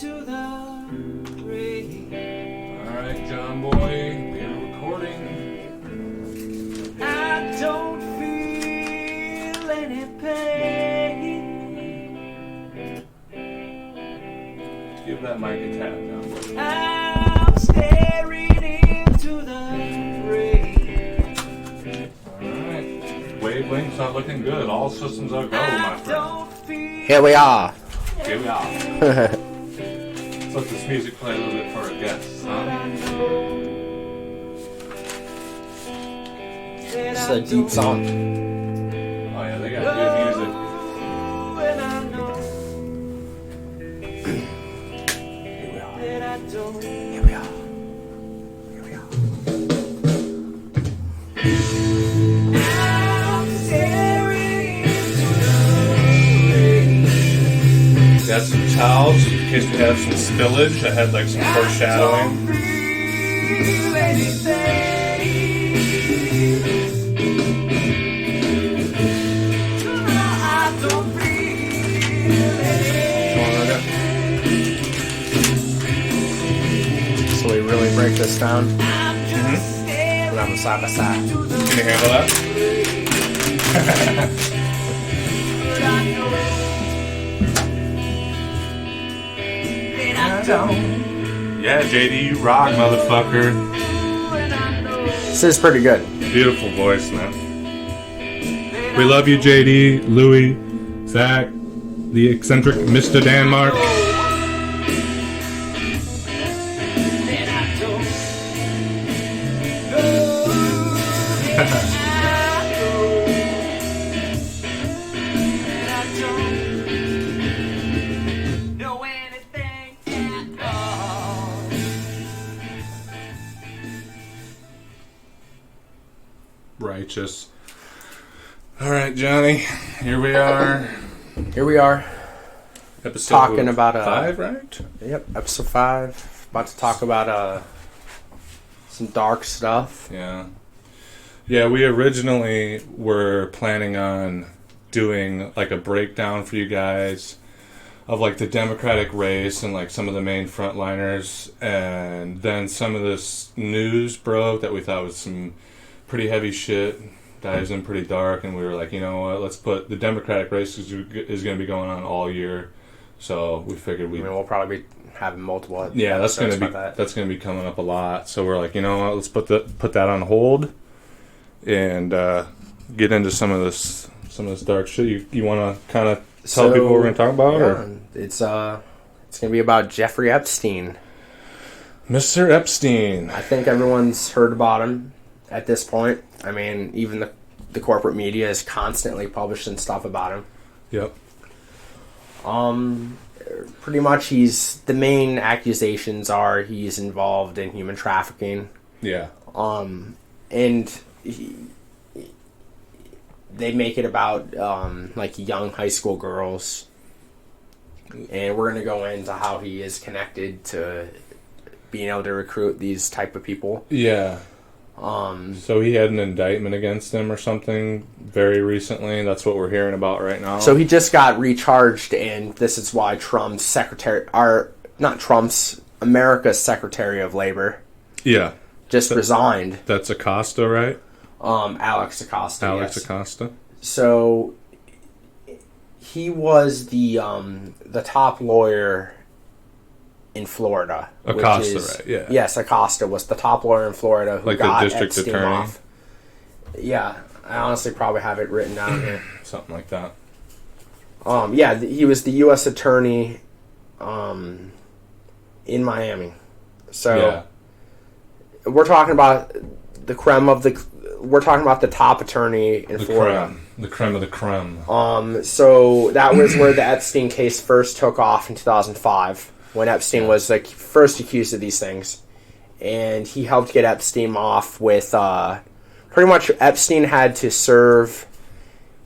Alright, John Boy, we are recording. I don't feel any pain. Give that mic a tap, John Boy. I'm staring into the rain. Alright. Wavelength's not looking good. All systems are go, my friend. Here we are. Here we are. Let's let this music play a little bit for our guests, huh? It's a deep song. Oh yeah, they got good music. Here we are. Here we are. Here we are. Got some towels in case we have some spillage. I had like some foreshadowing. So we really break this down. Mm-hmm. Put on the side by side. Can you handle that? Yeah, JD, you rock, motherfucker. This is pretty good. Beautiful voice, man. We love you, JD, Louis, Zach, the eccentric Mr. Denmark. Righteous. All right, Johnny. Here we are. Here we are. Episode Talking about 5, right? Yep, episode 5. About to talk about some dark stuff. Yeah. Yeah, we originally were planning on doing like a breakdown for you guys of like the Democratic race and like some of the main frontliners, and then some of this news broke that we thought was some pretty heavy shit, dives in pretty dark, and we were like, you know what, let's put the Democratic race is going to be going on all year, so we figured we'll probably be having multiple. Yeah, that's going to be coming up a lot. So we're like, you know what, let's put that on hold and get into some of this dark shit. You want to kind of tell people what we're going to talk about? Yeah, or? It's going to be about Jeffrey Epstein. Mr. Epstein. I think everyone's heard about him at this point. I mean, even the corporate media is constantly publishing stuff about him. Yep. Pretty much the main accusations are he's involved in human trafficking. Yeah. And they make it about like young high school girls. And we're going to go into how he is connected to being able to recruit these type of people. Yeah. So he had an indictment against him or something very recently. That's what we're hearing about right now. So he just got recharged, and this is why America's Secretary of Labor. Yeah. Just resigned. That's Acosta, right? Alex Acosta. Alex yes. Acosta. So he was the top lawyer in Florida. Acosta, right? Yeah. Yes, Acosta was the top lawyer in Florida who like got the district Epstein attorney. off. Yeah, I honestly probably have it written down here. Something like that. Yeah, he was the U.S. attorney in Miami. So yeah. we're talking about the creme of the. We're talking about the top attorney in Florida. The creme of the creme. So that was where the Epstein case first took off in 2005. When Epstein was like first accused of these things, and he helped get Epstein off with pretty much Epstein had to serve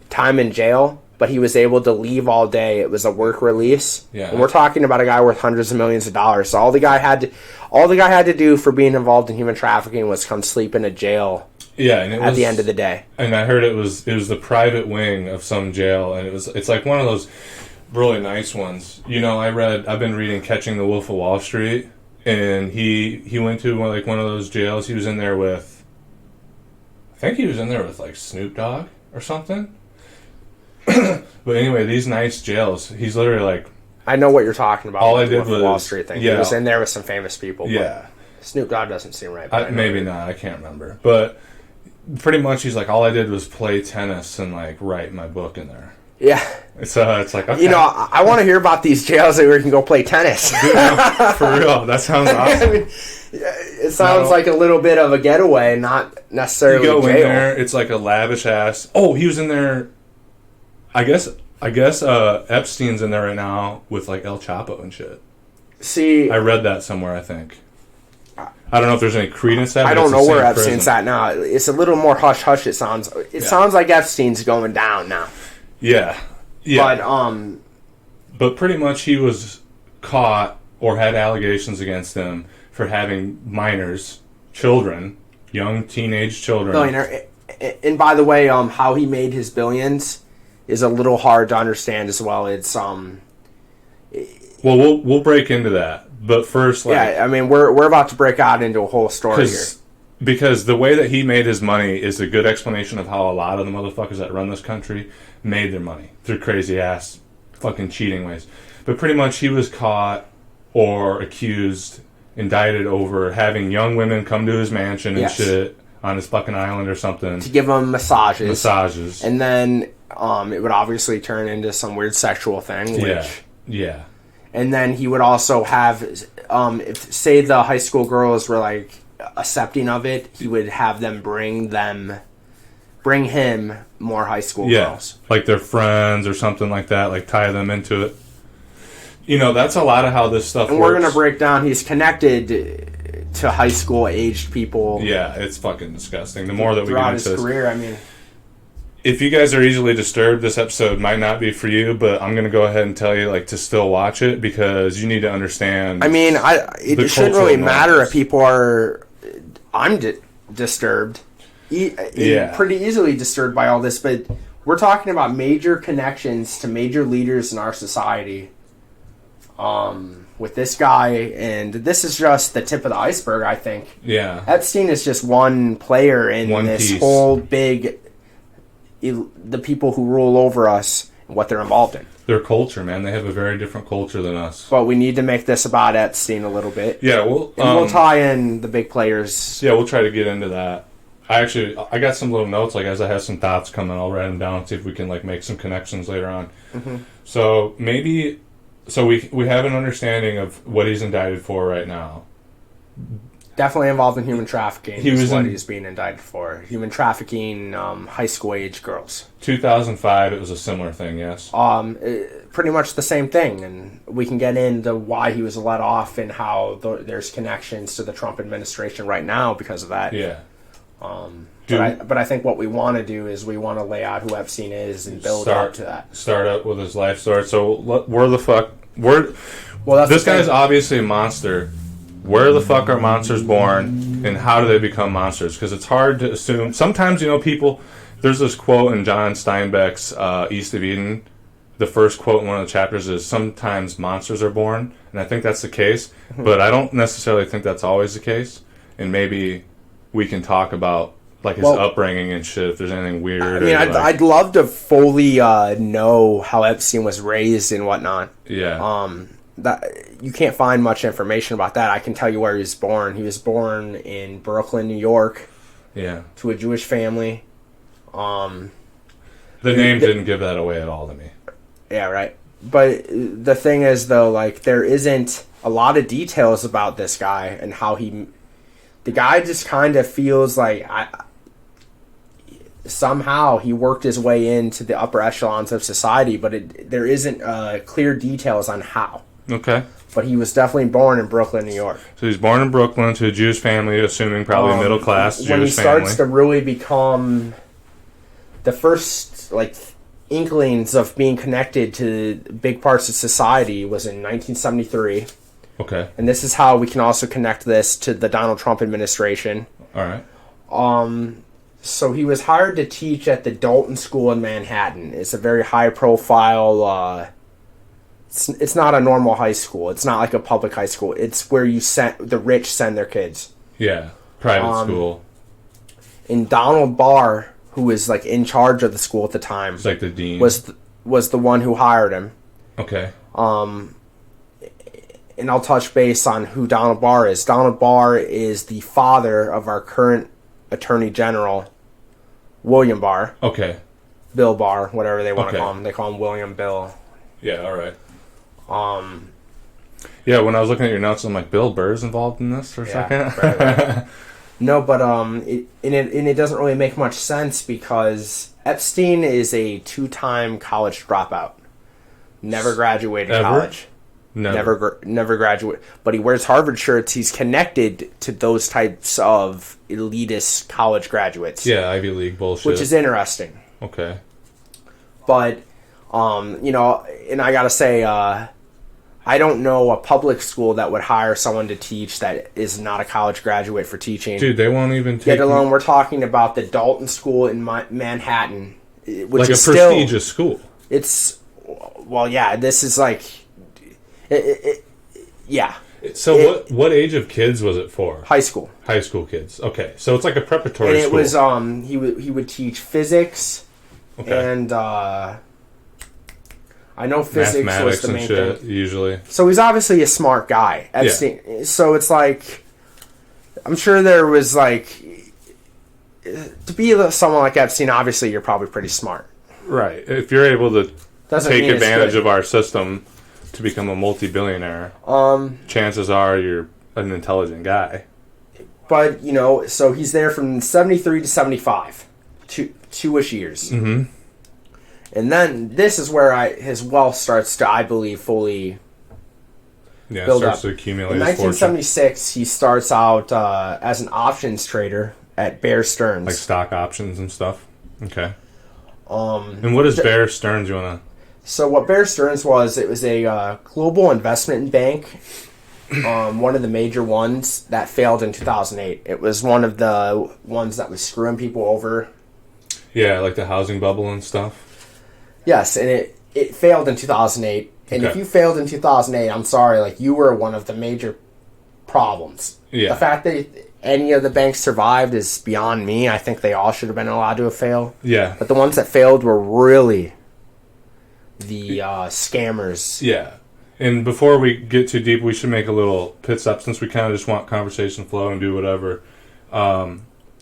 time in jail, but he was able to leave all day. It was a work release. Yeah. And we're talking about a guy worth hundreds of millions of dollars. So all the guy had to do for being involved in human trafficking was come sleep in a jail. Yeah, and at the end of the day. And I heard it was the private wing of some jail, and it's like one of those really nice ones. I've been reading Catching the Wolf of Wall Street, and he went to one of those jails. He was in there with, I think he was in there with like Snoop Dogg or something. But anyway, these nice jails, he's literally like, I know what you're talking about. All with I the did was Wall Street thing. yeah. He was in there with some famous people. Yeah. But Snoop Dogg doesn't seem right. But Maybe not. I can't remember. But pretty much, he's like, all I did was play tennis and like write my book in there. Yeah. It's like, okay. I want to hear about these jails where you can go play tennis. For real, that sounds awesome. I mean, it sounds like a little bit of a getaway, not necessarily You go jail. in there, it's like a lavish ass. Oh, he was in there. I guess Epstein's in there right now with like El Chapo and shit. See, I read that somewhere. I think. I don't know if there's any credence to that. I but don't it's the know where same Epstein's prison. at now. It's a little more hush hush. It sounds. It sounds like Epstein's going down now. Yeah. But pretty much he was caught or had allegations against him for having minors, children, young teenage children. Billionaire. And by the way, how he made his billions is a little hard to understand as well. It's Well, we'll break into that, but first, I mean, we're about to break out into a whole story here. Because the way that he made his money is a good explanation of how a lot of the motherfuckers that run this country made their money through crazy ass fucking cheating ways. But pretty much he was caught or accused, indicted over having young women come to his mansion and shit on his fucking island or something. To give them massages. And then it would obviously turn into some weird sexual thing. Yeah. And then he would also have, if say the high school girls were like accepting of it, he would have them bring him more high school girls. Like their friends or something like that, like tie them into it. That's a lot of how this stuff and works. We're going to break down, he's connected to high school aged people. Yeah, it's fucking disgusting. The more that we get throughout into his this. career, I mean... If you guys are easily disturbed, this episode might not be for you, but I'm going to go ahead and tell you to still watch it because you need to understand. I mean, it shouldn't really matter if people are... I'm disturbed. Pretty easily disturbed by all this, but we're talking about major connections to major leaders in our society with this guy, and this is just the tip of the iceberg, I think. Yeah. Epstein is just one player in this piece. whole big... the people who rule over us and what they're involved in. Their culture, man. They have a very different culture than us. But we need to make this about Epstein a little bit. Yeah, we'll tie in the big players. Yeah, we'll try to get into that. I got some little notes, as I have some thoughts coming, I'll write them down and see if we can make some connections later on. Mm-hmm. So maybe, we have an understanding of what he's indicted for right now. Definitely involved in human trafficking. He's being indicted for. Human trafficking, high school age girls. 2005, it was a similar thing, yes? Pretty much the same thing, and we can get into why he was let off and how there's connections to the Trump administration right now because of that. Yeah. But I think what we want to do is we want to lay out who Epstein is and build up to that. Start up with his life story. So where the fuck... this guy's obviously a monster. Where the fuck are monsters born, and how do they become monsters? Because it's hard to assume. Sometimes, people... There's this quote in John Steinbeck's East of Eden. The first quote in one of the chapters is, sometimes monsters are born. And I think that's the case. But I don't necessarily think that's always the case. And maybe we can talk about his upbringing and shit, if there's anything weird. I mean, I'd love to fully know how Epstein was raised and whatnot. Yeah. That you can't find much information about that. I can tell you where he was born. He was born in Brooklyn, New York. Yeah. To a Jewish family. The name didn't give that away at all to me. Yeah, right. But the thing is, though, there isn't a lot of details about this guy and how he... The guy just kind of feels like somehow he worked his way into the upper echelons of society, but there isn't clear details on how. Okay. But he was definitely born in Brooklyn, New York. So he's born in Brooklyn to a Jewish family, assuming probably middle class Jewish family. When he starts to really become the first inklings of being connected to big parts of society was in 1973. Okay. And this is how we can also connect this to the Donald Trump administration. All right. So he was hired to teach at the Dalton School in Manhattan. It's a very high-profile It's not a normal high school. It's not like a public high school. It's where the rich send their kids. Yeah, private school. And Donald Barr, who was like in charge of the school at the time, It's like the dean. was the one who hired him. Okay. And I'll touch base on who Donald Barr is. Donald Barr is the father of our current Attorney General, William Barr. Okay. Bill Barr, whatever they want to Okay. call him. They call him William Bill. Yeah, all right. Yeah, when I was looking at your notes, I'm like, Bill Burr's involved in this for a second? Right. No, but it doesn't really make much sense because Epstein is a 2-time college dropout. Never graduated college. Never graduate. But he wears Harvard shirts. He's connected to those types of elitist college graduates. Yeah, Ivy League bullshit. Which is interesting. Okay. But, and I gotta say, I don't know a public school that would hire someone to teach that is not a college graduate for teaching. Dude, they won't even take... Yet alone, we're talking about the Dalton School in Manhattan, which like is a prestigious school. It's... Well, yeah, this is like... yeah. So what age of kids was it for? High school. High school kids. Okay, so it's like a preparatory and it school. Was he would teach physics and I know physics was the main shit, thing. Usually. So he's obviously a smart guy. Epstein. Yeah. So it's like, I'm sure there was like, to be someone like Epstein, obviously you're probably pretty smart. Right. If you're able to take advantage of our system to become a multi-billionaire, chances are you're an intelligent guy. But, so he's there from 73 to 75. Two-ish years. Mm-hmm. And then this is where his wealth starts to, I believe, fully build up. To accumulate. In 1976, he starts out as an options trader at Bear Stearns. Like stock options and stuff? Okay. And what is Bear Stearns, you want to... So what Bear Stearns was, it was a global investment bank, one of the major ones that failed in 2008. It was one of the ones that was screwing people over. Yeah, like the housing bubble and stuff. Yes, and it failed in 2008. And if you failed in 2008, I'm sorry, like you were one of the major problems. Yeah. The fact that any of the banks survived is beyond me. I think they all should have been allowed to fail. Yeah. But the ones that failed were really the scammers. Yeah. And before we get too deep, we should make a little pit stop since we kind of just want conversation flow and do whatever.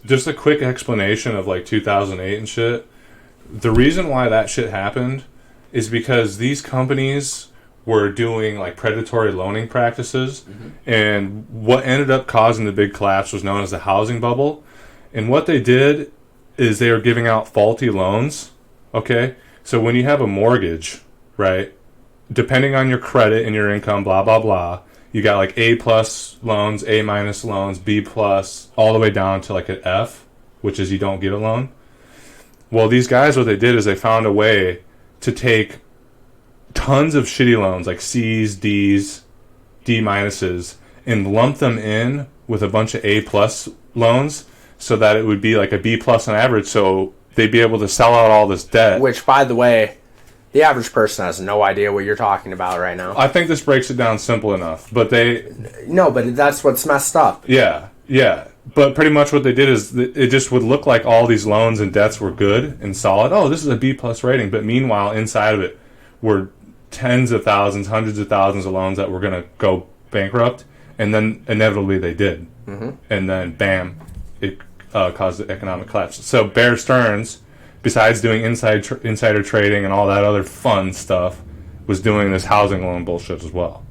Just a quick explanation of like 2008 and shit. The reason why that shit happened is because these companies were doing like predatory loaning practices, and what ended up causing the big collapse was known as the housing bubble. And what they did is they were giving out faulty loans. Okay, so when you have a mortgage, right, depending on your credit and your income, blah blah blah, you got like A+ loans, A- loans, B+, all the way down to like an F, which is you don't get a loan. Well, these guys, what they did is they found a way to take tons of shitty loans, like C's, D's, D-, and lump them in with a bunch of A+ loans so that it would be like a B+ on average, so they'd be able to sell out all this debt. Which, by the way, the average person has no idea what you're talking about right now. I think this breaks it down simple enough, but No, but that's what's messed up. Yeah. But pretty much what they did is it just would look like all these loans and debts were good and solid. Oh, this is a B+ rating. But meanwhile, inside of it were tens of thousands, hundreds of thousands of loans that were going to go bankrupt. And then inevitably they did. Mm-hmm. And then, bam, it caused the economic collapse. So Bear Stearns, besides doing insider trading and all that other fun stuff, was doing this housing loan bullshit as well.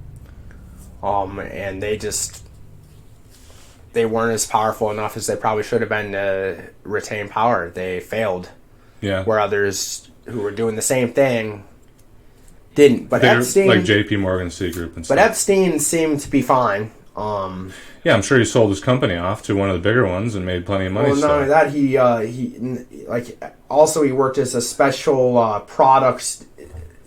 And they weren't as powerful enough as they probably should have been to retain power. They failed. Yeah. Where others who were doing the same thing didn't. But Epstein, like J.P. Morgan, Citigroup, and stuff. But Epstein seemed to be fine. Yeah, I'm sure he sold his company off to one of the bigger ones and made plenty of money. Well, not only that, he worked as a special products.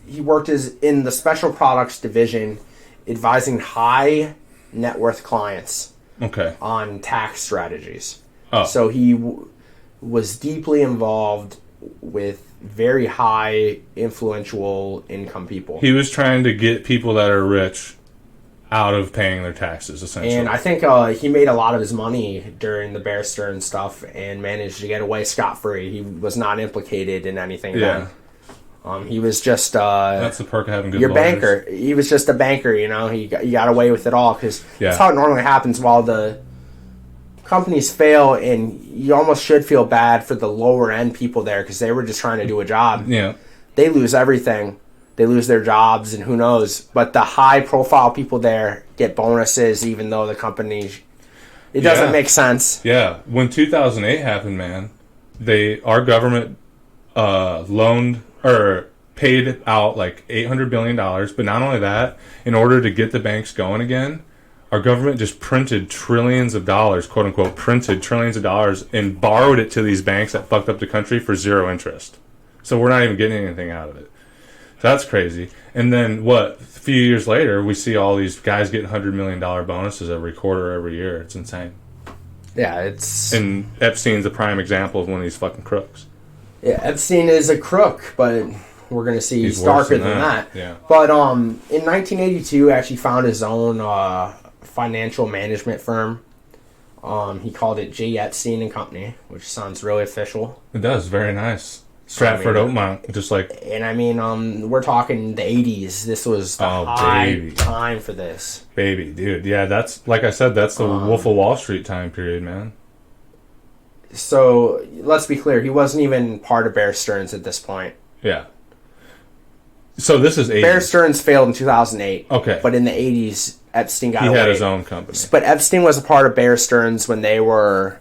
He worked in the special products division, advising high net worth clients. Okay. On tax strategies. Oh. So he was deeply involved with very high, influential income people. He was trying to get people that are rich out of paying their taxes, essentially. And I think he made a lot of his money during the Bear Stearns stuff and managed to get away scot-free. He was not implicated in anything then. He was just... that's the perk of having good your lawyers. banker. He was just a banker, you know. He got away with it all because that's how it normally happens while the companies fail, and you almost should feel bad for the lower-end people there because they were just trying to do a job. Yeah. They lose everything. They lose their jobs, and who knows. But the high-profile people there get bonuses even though the company... It doesn't make sense. Yeah. When 2008 happened, man, our government loaned or paid out like $800 billion. But not only that, in order to get the banks going again, our government just printed trillions of dollars, quote unquote, printed trillions of dollars and borrowed it to these banks that fucked up the country for zero interest. So we're not even getting anything out of it. That's crazy. And then a few years later, we see all these guys getting $100 million bonuses every quarter, every year. It's insane. Yeah, it's... And Epstein's a prime example of one of these fucking crooks. Yeah, Epstein is a crook, but we're going to see he's darker than that. Yeah. But in 1982, actually found his own financial management firm. He called it J. Epstein and Company, which sounds really official. It does. Very nice. Stratford Oakmont, just like... And I mean, we're talking the 80s. This was the high time for this. Baby, dude. Yeah, that's, like I said, that's the Wolf of Wall Street time period, man. So, let's be clear. He wasn't even part of Bear Stearns at this point. Yeah. So this is 80s. Bear Stearns failed in 2008. Okay. But in the 80s, Epstein got away. He had his own company. But Epstein was a part of Bear Stearns when they were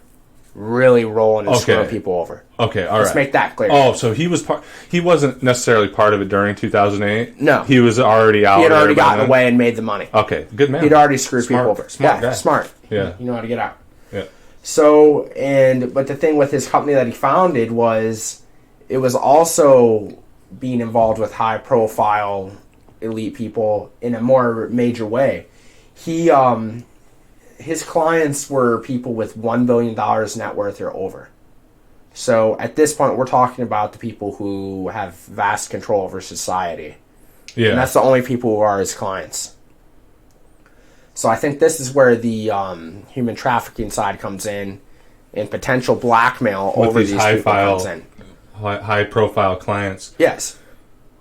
really rolling and screwing people over. Okay, all right. Let's make that clear. Oh, so he was he wasn't necessarily part of it during 2008? No. He was already out. He had already gotten away and made the money. Okay, good man. He'd already screwed people over. Smart guy. Smart. Yeah. You know how to get out. Yeah. So, but the thing with his company that he founded was it was also being involved with high-profile elite people in a more major way. His clients were people with $1 billion net worth or over. So at this point, we're talking about the people who have vast control over society. Yeah. And that's the only people who are his clients. So I think this is where the human trafficking side comes in and potential blackmail with over these people comes in. High-profile clients. Yes.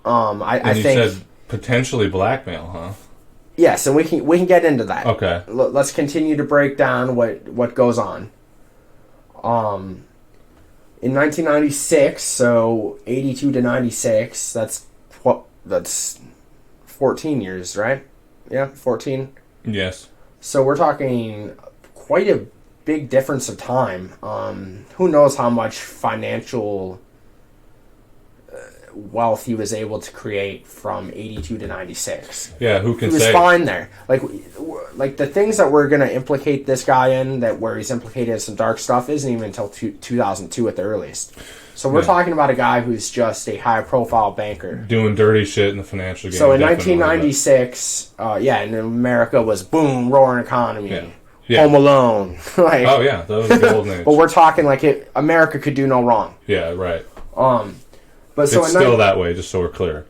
I you think... said potentially blackmail, huh? Yes, and we can get into that. Okay. Let's continue to break down what goes on. In 1996, so 82 to 96, that's 14 years, right? Yeah, 14. Yes. So we're talking quite a big difference of time. Who knows how much financial wealth he was able to create from 82 to 96. Yeah, who can say? He was say? fine there. Like the things that we're going to implicate this guy in, that where he's implicated in some dark stuff, isn't even until 2002 at the earliest. So we're talking about a guy who's just a high-profile banker. Doing dirty shit in the financial game. So in 1996, and America was boom, roaring economy. Yeah. Home Alone. Oh, yeah, those are the golden age. But we're talking America could do no wrong. Yeah, right. But so it's still that way, just so we're clear.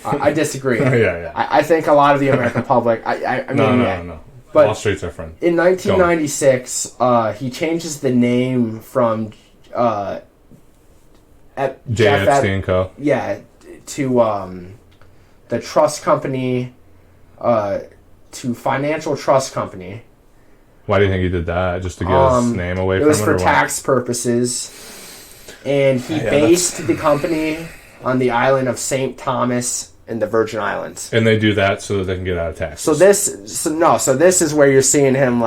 I disagree. Yeah. I think a lot of the American public... I mean, No. But Wall Street's our friend. In 1996, he changes the name from... J. Epstein Co. Yeah, to the trust company... to Financial Trust Company. Why do you think he did that? Just to get his name away from it? It was for tax purposes. And he based the company on the island of St. Thomas in the Virgin Islands. And they do that so that they can get out of taxes. So this is where you're seeing him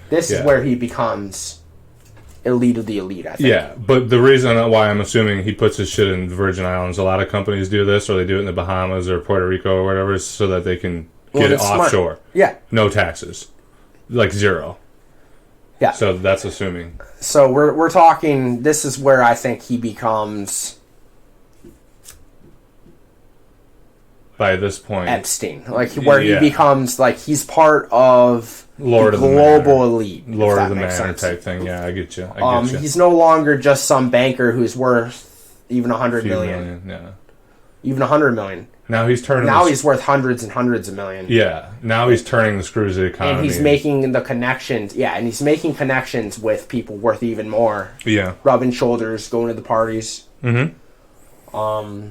this is where he becomes elite of the elite, I think. Yeah, but the reason why I'm assuming he puts his shit in the Virgin Islands, a lot of companies do this, or they do it in the Bahamas or Puerto Rico or whatever, is so that they can get it offshore. Smart. Yeah. No taxes. Like zero. Yeah. So that's assuming. So we're talking, this is where I think he becomes... By this point. Epstein. He becomes, he's part of Lord the of the global Manor. elite. Lord of the Manor type thing. Yeah, I get you. He's no longer just some banker who's worth even 100 few million. Yeah. Even 100 million. Now he's turning. Now he's worth hundreds and hundreds of million. Yeah. Now he's turning the screws of the economy. And he's making the connections. Yeah, and he's making connections with people worth even more. Yeah. Rubbing shoulders, going to the parties. Mm-hmm.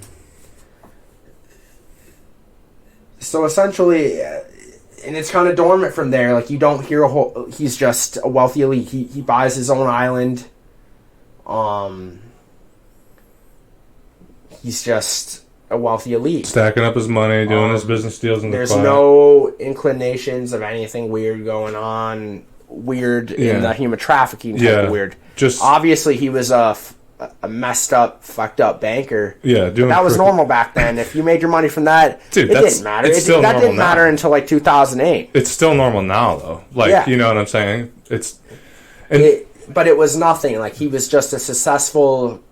So essentially, and it's kind of dormant from there. Like, you don't hear a whole. He's just a wealthy elite. He buys his own island. He's just a wealthy elite. Stacking up his money, doing his business deals in the There's quiet. no inclinations of anything weird going on. Weird in the human trafficking type of weird. Just obviously, he was a messed up, fucked up banker. Yeah, doing that was normal back then. If you made your money from that, dude, it didn't matter. That didn't matter until like 2008. It's still normal now, though. Like, you know what I'm saying? But it was nothing. Like, he was just a successful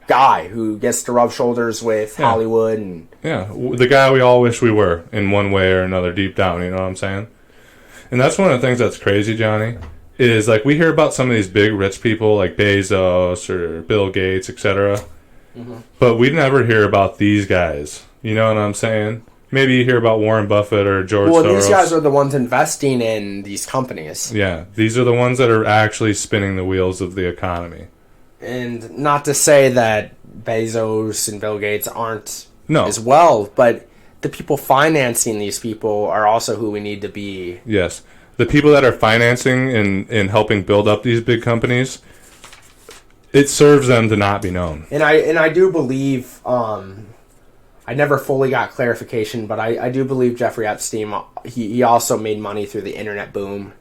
guy who gets to rub shoulders with Hollywood and the guy we all wish we were in one way or another deep down. You know what I'm saying? And that's one of the things that's crazy, Johnny. Is like we hear about some of these big rich people like Bezos or Bill Gates, etc. But we never hear about these guys. You know what I'm saying? Maybe you hear about Warren Buffett or George Soros. Well, these guys are the ones investing in these companies. Yeah, these are the ones that are actually spinning the wheels of the economy. And not to say that Bezos and Bill Gates aren't No. as well, but the people financing these people are also who we need to be. Yes. The people that are financing and helping build up these big companies, it serves them to not be known. And I do believe, I never fully got clarification, but I do believe Jeffrey Epstein, he also made money through the internet boom.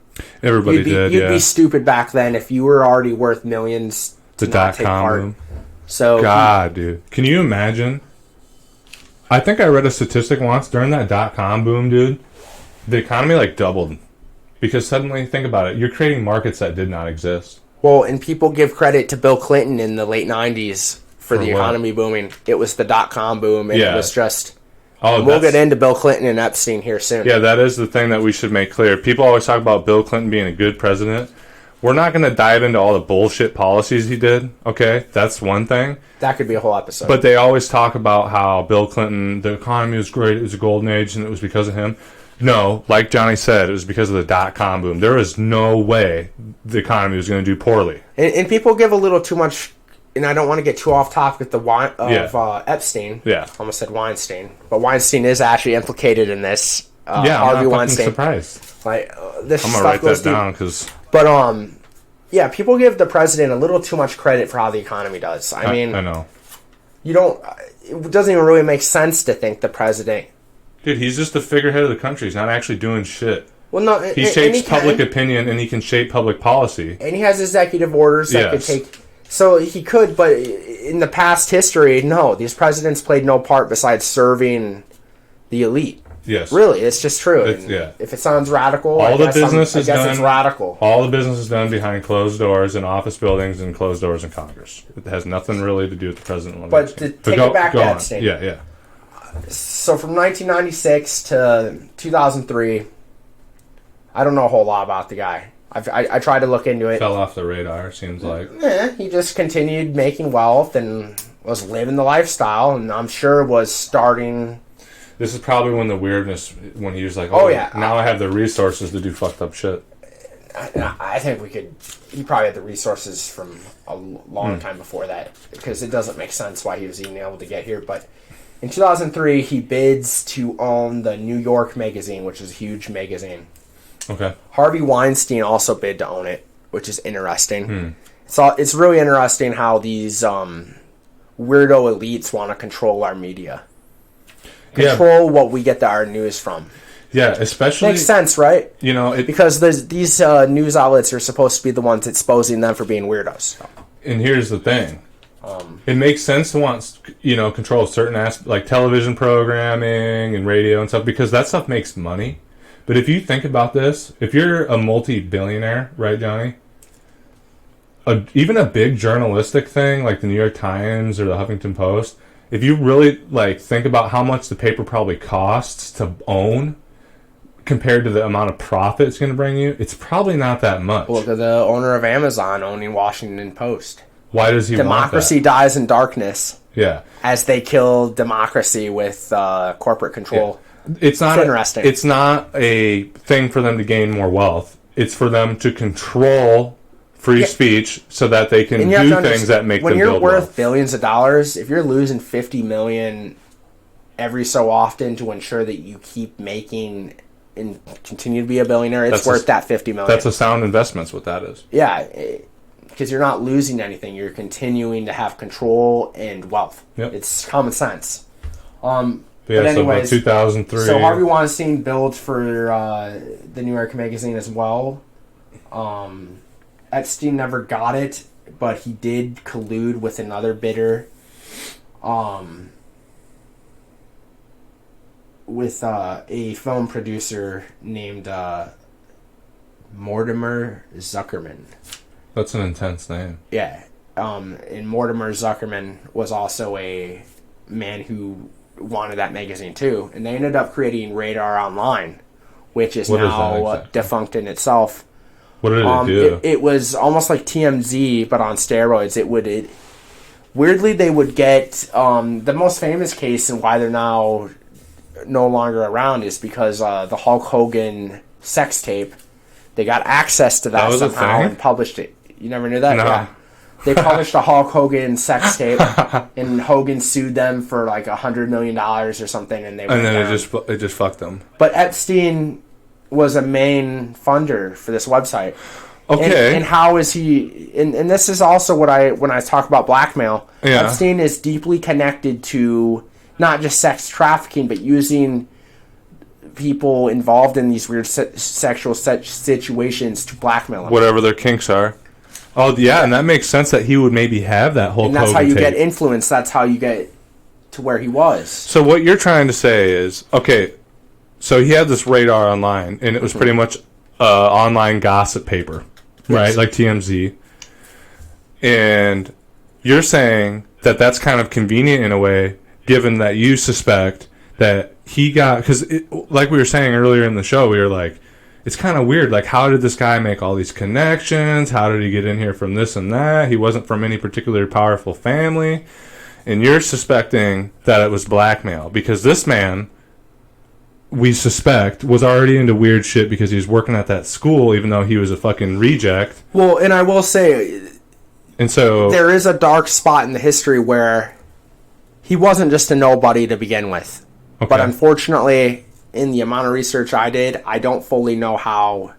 Everybody You'd be stupid back then if you were already worth millions to not take part. Boom. So God, dude. Can you imagine? I think I read a statistic once during that .com boom, dude. The economy like doubled. Because suddenly, think about it, you're creating markets that did not exist. Well, and people give credit to Bill Clinton in the late 90s for the economy booming. It was the .com boom, and it was just... Oh, we'll get into Bill Clinton and Epstein here soon. Yeah, that is the thing that we should make clear. People always talk about Bill Clinton being a good president. We're not going to dive into all the bullshit policies he did, okay? That's one thing. That could be a whole episode. But they always talk about how Bill Clinton, the economy was great, it was a golden age, and it was because of him. No, like Johnny said, it was because of the .com boom. There was no way the economy was going to do poorly. And people give a little too much, and I don't want to get too off topic of Epstein. Yeah. Almost said Weinstein. But Weinstein is actually implicated in this. Harvey Weinstein. I'm surprised. Like, this I'm going to write that down because... But, yeah, people give the president a little too much credit for how the economy does. I mean... I know. You don't... It doesn't even really make sense to think the president... Dude, he's just the figurehead of the country. He's not actually doing shit. Well, no, he shapes public opinion, and he can shape public policy. And he has executive orders that could take... So he could, but in the past history, no. These presidents played no part besides serving the elite. Yes. Really, it's just true. If it sounds radical, I guess it's radical. All the business is done behind closed doors in office buildings and closed doors in Congress. It has nothing really to do with the president. But to take it back to Epstein. Yeah. So from 1996 to 2003, I don't know a whole lot about the guy. I tried to look into it. Fell off the radar, seems like. He just continued making wealth and was living the lifestyle, and I'm sure was starting... This is probably when the weirdness, when he was like, now I have the resources to do fucked up shit. I think we could... He probably had the resources from a long time before that, because it doesn't make sense why he was even able to get here, but... In 2003, he bids to own the New York Magazine, which is a huge magazine. Okay. Harvey Weinstein also bid to own it, which is interesting. It's really interesting how these weirdo elites want to control our media. Control what we get our news from. Yeah, especially... Makes sense, right? You know, because these news outlets are supposed to be the ones exposing them for being weirdos. And here's the thing. It makes sense to want, control of certain aspects, like television programming and radio and stuff, because that stuff makes money. But if you think about this, if you're a multi-billionaire, right, Johnny? Even a big journalistic thing, like the New York Times or the Huffington Post, if you really, think about how much the paper probably costs to own compared to the amount of profit it's going to bring you, it's probably not that much. Look at the owner of Amazon owning Washington Post. Why does he democracy want dies in darkness that? Yeah. as they kill democracy with corporate control. Yeah. It's not interesting. It's not a thing for them to gain more wealth. It's for them to control free speech so that they can do things that make them build When you're worth wealth. billions of dollars, if you're losing $50 million every so often to ensure that you keep making and continue to be a billionaire, it's worth that $50 million. That's a sound investment's what that is. Yeah, because you're not losing anything. You're continuing to have control and wealth. Yep. It's common sense. But anyways, so 2003. So Harvey Weinstein billed for the New York Magazine as well. Epstein never got it, but he did collude with another bidder. With a film producer named Mortimer Zuckerman. That's an intense name. Yeah. And Mortimer Zuckerman was also a man who wanted that magazine too. And they ended up creating Radar Online, which is now defunct in itself. What did it do? It was almost like TMZ, but on steroids. Weirdly, they would get the most famous case and why they're now no longer around is because the Hulk Hogan sex tape. They got access to that somehow and published it. You never knew that? No. Yeah. They published a Hulk Hogan sex tape, and Hogan sued them for like $100 million or something, and then it just fucked them. But Epstein was a main funder for this website. Okay. And how is he? And this is also when I talk about blackmail. Yeah. Epstein is deeply connected to not just sex trafficking, but using people involved in these weird sexual situations to blackmail them. Whatever their kinks are. Oh, yeah, and that makes sense that he would maybe have that whole. And that's how you get influence. That's how you get to where he was. So what you're trying to say is, okay, so he had this Radar Online, and it was pretty much online gossip paper, right? Yes. Like TMZ. And you're saying that that's kind of convenient in a way, given that you suspect that he got... Because like we were saying earlier in the show, we were like, it's kind of weird. Like, how did this guy make all these connections? How did he get in here from this and that? He wasn't from any particularly powerful family. And you're suspecting that it was blackmail. Because this man, we suspect, was already into weird shit because he was working at that school, even though he was a fucking reject. Well, and I will say... And so... There is a dark spot in the history where he wasn't just a nobody to begin with. Okay. But unfortunately, in the amount of research I did, I don't fully know how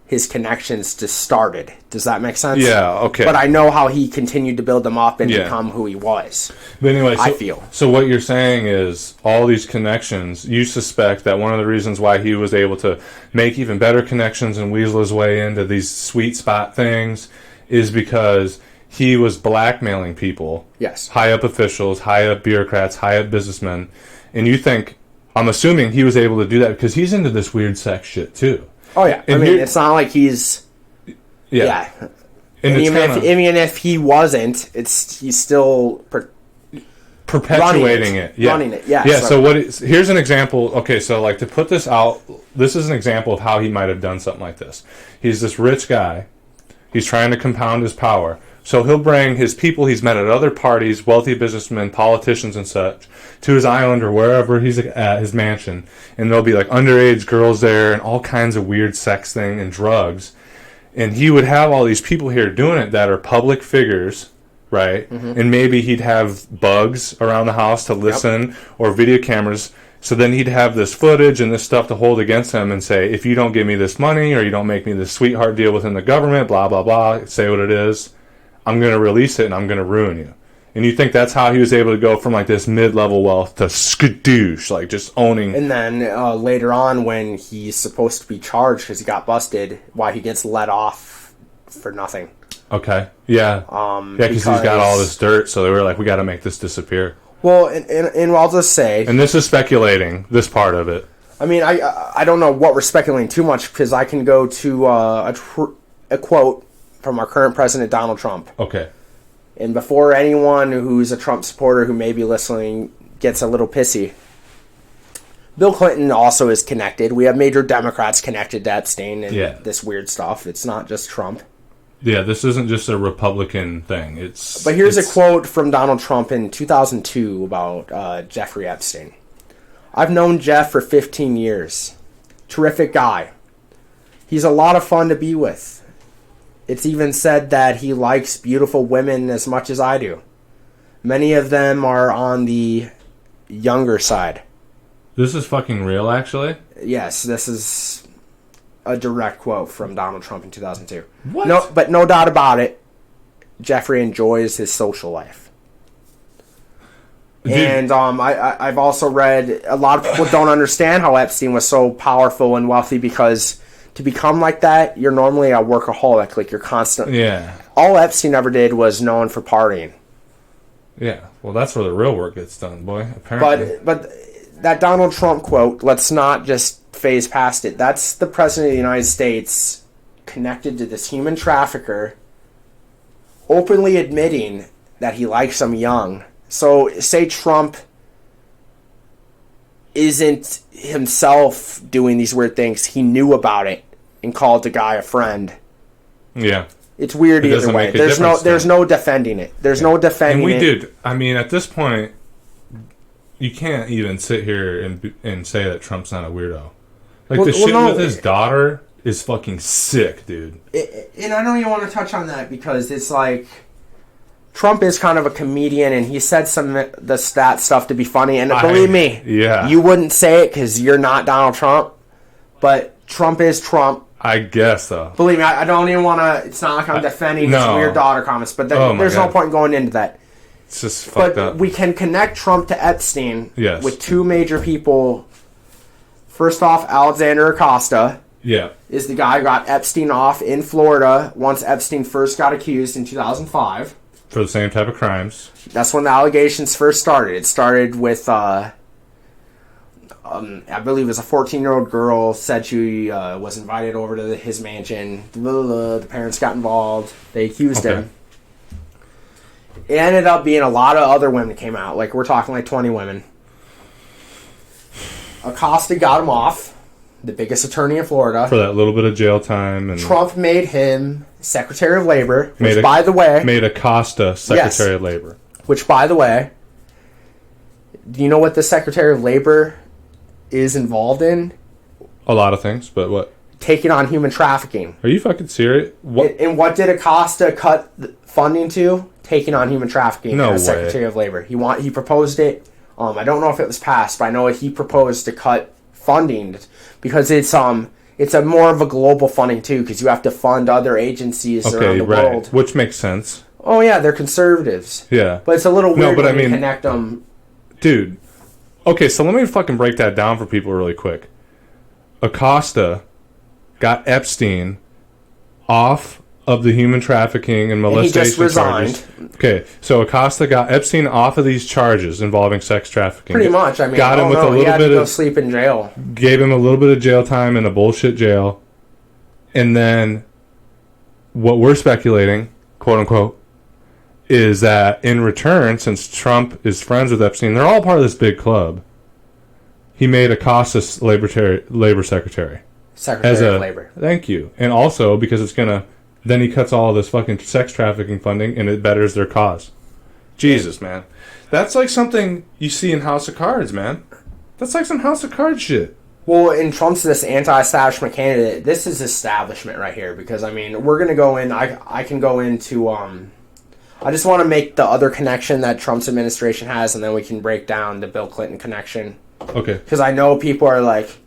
his connections just started. Does that make sense? Yeah, okay. But I know how he continued to build them up and become who he was. But anyway, I feel. So what you're saying is all these connections, you suspect that one of the reasons why he was able to make even better connections and weasel his way into these sweet spot things is because he was blackmailing people. Yes. High up officials, high up bureaucrats, high up businessmen. And you think, I'm assuming he was able to do that because he's into this weird sex shit too. Oh yeah. And I mean, it's not like he's... Yeah. And even if he wasn't, he's still... perpetuating it. Yeah. Running it, yeah. Yeah, so here's an example. Okay, so like to put this out, this is an example of how he might have done something like this. He's this rich guy. He's trying to compound his power. So he'll bring his people he's met at other parties, wealthy businessmen, politicians and such, to his island or wherever he's at, his mansion. And there'll be like underage girls there and all kinds of weird sex thing and drugs. And he would have all these people here doing it that are public figures, right? Mm-hmm. And maybe he'd have bugs around the house to listen or video cameras. So then he'd have this footage and this stuff to hold against him and say, if you don't give me this money or you don't make me this sweetheart deal within the government, blah, blah, blah, say what it is, I'm going to release it and I'm going to ruin you. And you think that's how he was able to go from like this mid-level wealth to skadoosh, like just owning. And then later on when he's supposed to be charged because he got busted, why he gets let off for nothing. Okay. Yeah. Because he's got all this dirt, so they were like, we got to make this disappear. Well, and I'll just say... And this is speculating, this part of it. I mean, I don't know what we're speculating too much because I can go to a quote from our current president, Donald Trump. Okay. And before anyone who's a Trump supporter who may be listening gets a little pissy, Bill Clinton also is connected. We have major Democrats connected to Epstein and this weird stuff. It's not just Trump. Yeah, this isn't just a Republican thing. But here's a quote from Donald Trump in 2002 about Jeffrey Epstein. I've known Jeff for 15 years. Terrific guy. He's a lot of fun to be with. It's even said that he likes beautiful women as much as I do. Many of them are on the younger side. This is fucking real, actually? Yes, this is a direct quote from Donald Trump in 2002. What? No, but no doubt about it, Jeffrey enjoys his social life. Dude. And I've also read a lot of people don't understand how Epstein was so powerful and wealthy because to become like that, you're normally a workaholic. Like, you're constant. Yeah. All Epstein ever did was known for partying. Yeah. Well, that's where the real work gets done, boy. Apparently. But that Donald Trump quote, let's not just phase past it. That's the president of the United States connected to this human trafficker, openly admitting that he likes them young. So, say Trump isn't himself doing these weird things. He knew about it and called the guy a friend. Yeah. It's weird either way. There's no defending it. There's no defending it. And we did. I mean, at this point, you can't even sit here and say that Trump's not a weirdo. Like, with his daughter is fucking sick, dude. And I know you want to touch on that because it's like Trump is kind of a comedian, and he said some of the stat stuff to be funny. And believe me, you wouldn't say it because you're not Donald Trump, but Trump is Trump. I guess, though. Believe me, I don't even want to. It's not like I'm defending his weird daughter comments, but there's no point going into that. It's just fucked up. But we can connect Trump to Epstein with two major people. First off, Alexander Acosta. Yeah. Is the guy who got Epstein off in Florida once Epstein first got accused in 2005. For the same type of crimes. That's when the allegations first started. It started with, I believe it was a 14-year-old girl said she was invited over to his mansion. The parents got involved. They accused him. It ended up being a lot of other women that came out. Like, we're talking like 20 women. Acosta got him off, the biggest attorney in Florida. For that little bit of jail time. And Trump made him Secretary of Labor, which, by the way... Made Acosta Secretary of Labor. Which, by the way, do you know what the Secretary of Labor is involved in? A lot of things, but what? Taking on human trafficking. Are you fucking serious? What? And what did Acosta cut funding to? Taking on human trafficking as Secretary of Labor. He proposed it. I don't know if it was passed, but I know he proposed to cut funding because it's a more of a global funding too, because you have to fund other agencies around the world. Which makes sense. Oh yeah, they're conservatives. Yeah. But it's a little weird when you connect them. Dude. Okay, so let me fucking break that down for people really quick. Acosta got Epstein off of the human trafficking and molestation and he just resigned. Charges. Okay, so Acosta got Epstein off of these charges involving sex trafficking. Pretty much. I mean, got him with a little he had bit to go of sleep in jail. Gave him a little bit of jail time in a bullshit jail, and then what we're speculating, quote unquote, is that in return, since Trump is friends with Epstein, they're all part of this big club. He made Acosta Labor Secretary. Secretary of Labor. Thank you. And also because it's gonna. Then he cuts all of this fucking sex trafficking funding, and it betters their cause. Jesus, man. That's like something you see in House of Cards, man. That's like some House of Cards shit. Well, in Trump's this anti-establishment candidate, this is establishment right here. Because, I mean, we're going to go in... I can go into... I just want to make the other connection that Trump's administration has, and then we can break down the Bill Clinton connection. Okay. Because I know people are like...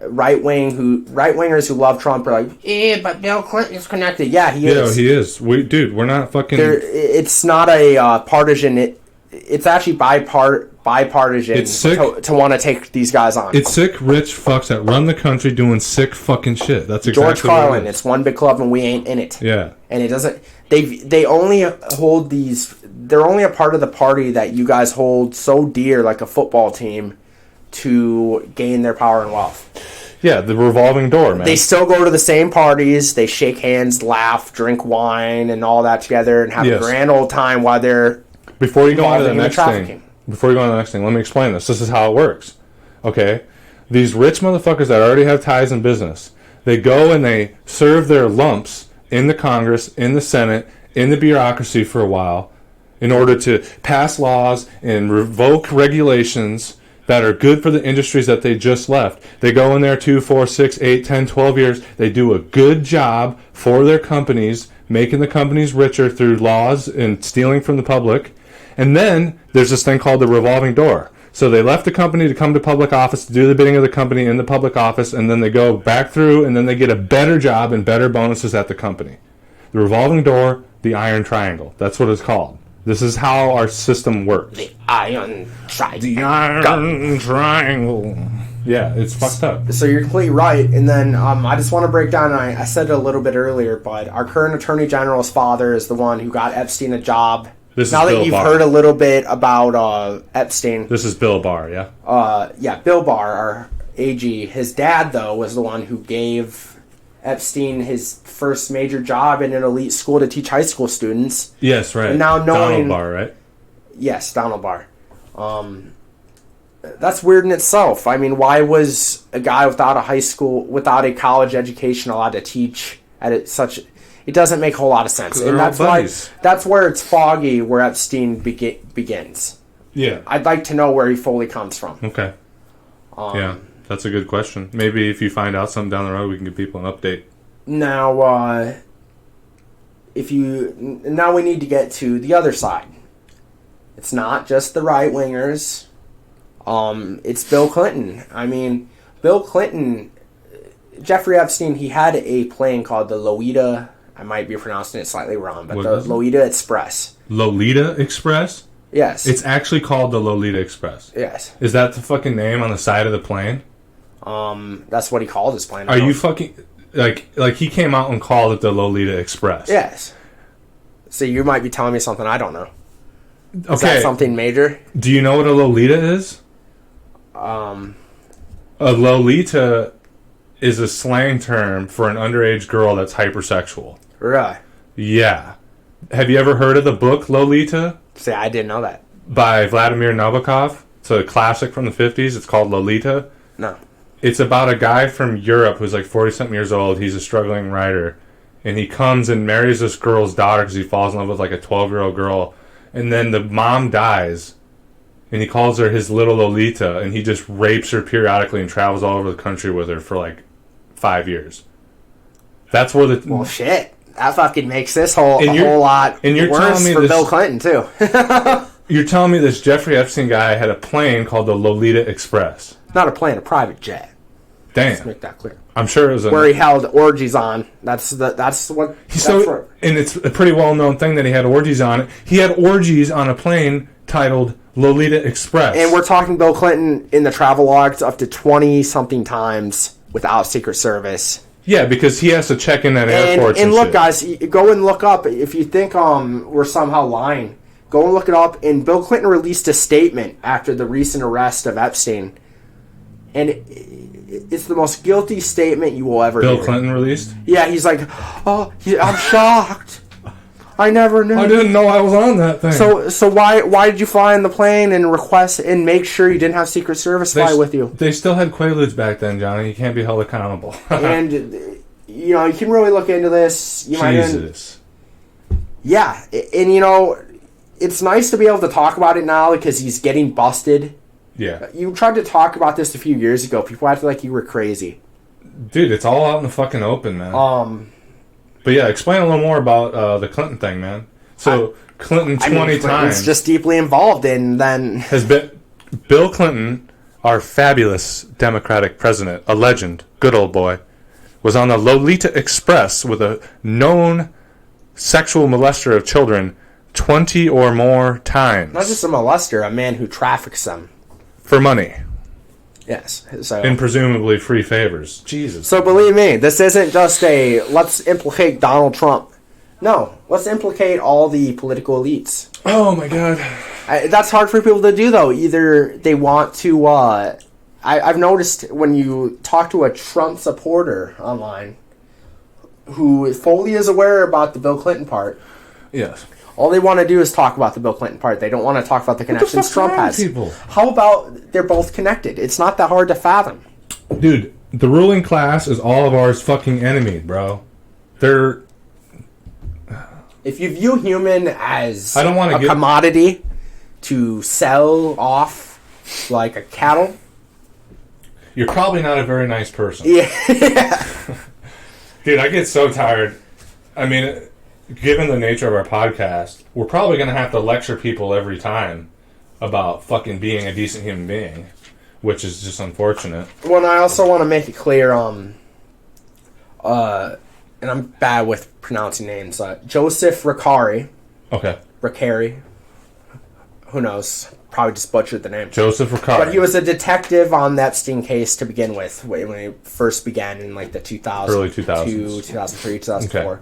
right-wingers who love Trump are like, but Bill Clinton's connected. Yeah, he is. Yeah, he is. We're not fucking... It's not a partisan... It's actually bipartisan. It's sick to want to take these guys on. It's sick, rich fucks that run the country doing sick fucking shit. That's exactly George Carlin. It's one big club and we ain't in it. Yeah. And it doesn't... They only hold these... They're only a part of the party that you guys hold so dear, like a football team, to gain their power and wealth. Yeah, the revolving door, man. They still go to the same parties. They shake hands, laugh, drink wine, and all that together, and have a grand old time while they're... Before you go on to the next thing, let me explain this. This is how it works. Okay? These rich motherfuckers that already have ties in business, they go and they serve their lumps in the Congress, in the Senate, in the bureaucracy for a while in order to pass laws and revoke regulations that are good for the industries that they just left. They go in there 2, 4, 6, 8, 10, 12 years. They do a good job for their companies, making the companies richer through laws and stealing from the public. And then there's this thing called the revolving door. So they left the company to come to public office to do the bidding of the company in the public office, and then they go back through, and then they get a better job and better bonuses at the company. The revolving door, the iron triangle. That's what it's called. This is how our system works. The iron triangle. The iron triangle. Yeah, it's fucked up. So you're completely right. And then I just want to break down, and I said it a little bit earlier, but our current Attorney General's father is the one who got Epstein a job. Now that you've heard a little bit about Epstein. This is Bill Barr, yeah? Yeah, Bill Barr, our AG. His dad, though, was the one who gave Epstein his first major job in an elite school to teach high school students. Yes, right. And now knowing... Donald Barr, right? Yes, Donald Barr. That's weird in itself. I mean, why was a guy without a college education allowed to teach at such... It doesn't make a whole lot of sense. And that's where it's foggy, where Epstein begins. Yeah. I'd like to know where he fully comes from. Okay. Yeah, that's a good question. Maybe if you find out something down the road, we can give people an update. Now, now we need to get to the other side. It's not just the right-wingers. It's Bill Clinton. I mean, Bill Clinton... Jeffrey Epstein, he had a plane called the Lolita... I might be pronouncing it slightly wrong, but the Lolita Express. Lolita Express? Yes. It's actually called the Lolita Express. Yes. Is that the fucking name on the side of the plane? That's what he called his plane. Are you fucking... Like he came out and called it the Lolita Express? Yes. So you might be telling me something I don't know. Okay. Is that something major? Do you know what a Lolita is? A Lolita is a slang term for an underage girl that's hypersexual. Right. Yeah. Have you ever heard of the book Lolita? See, I didn't know that. By Vladimir Nabokov. It's a classic from the 50s. It's called Lolita. No. It's about a guy from Europe who's like 40-something years old. He's a struggling writer. And he comes and marries this girl's daughter because he falls in love with like a 12-year-old girl. And then the mom dies. And he calls her his little Lolita. And he just rapes her periodically and travels all over the country with her for like 5 years. That's where the... Well, shit. That fucking makes this whole lot worse for Bill Clinton, too. You're telling me this Jeffrey Epstein guy had a plane called the Lolita Express? Not a plane, a private jet. Damn. Let's make that clear. I'm sure it was where he held orgies on. And it's a pretty well-known thing that he had orgies on it. He had orgies on a plane titled Lolita Express. And we're talking Bill Clinton in the travel logs up to 20-something times without Secret Service. Yeah, because he has to check in at airports and look, shit. guys, go and look up. If you think we're somehow lying, go and look it up. And Bill Clinton released a statement after the recent arrest of Epstein. And it's the most guilty statement you will ever hear. Bill Clinton released? Yeah, he's like, I'm shocked. I never knew. I didn't know I was on that thing. So why did you fly in the plane and request and make sure you didn't have Secret Service fly with you? They still had Quaaludes back then, Johnny. You can't be held accountable. And you can really look into this. Jesus. Yeah, and it's nice to be able to talk about it now because he's getting busted. Yeah. You tried to talk about this a few years ago. People acted like you were crazy. Dude, it's all out in the fucking open, man. But yeah, explain a little more about the Clinton thing, man. So Clinton 20 times. He's just deeply involved in then. Has been Bill Clinton, our fabulous Democratic president, a legend, good old boy, was on the Lolita Express with a known sexual molester of children 20 or more times. Not just a molester, a man who traffics them. For money. Yes. So, and presumably free favors. Jesus. So believe me, this isn't just a let's implicate Donald Trump. No, let's implicate all the political elites. Oh my God. That's hard for people to do, though. Either they want to... I've noticed when you talk to a Trump supporter online who fully is aware about the Bill Clinton part... Yes. All they want to do is talk about the Bill Clinton part. They don't want to talk about the connections Trump has. People? How about they're both connected? It's not that hard to fathom. Dude, the ruling class is all of ours fucking enemy, bro. They're if you view human as I don't want to commodity to sell off like a cattle, you're probably not a very nice person. yeah. Dude, I get so tired. I mean, given the nature of our podcast, we're probably going to have to lecture people every time about fucking being a decent human being, which is just unfortunate. Well, and I also want to make it clear, and I'm bad with pronouncing names. Joseph Reccari. Okay. Reccari. Who knows? Probably just butchered the name. Joseph Reccari. But he was a detective on the Epstein case to begin with, when he first began in like the 2000s. Early 2000s. 2003, 2004.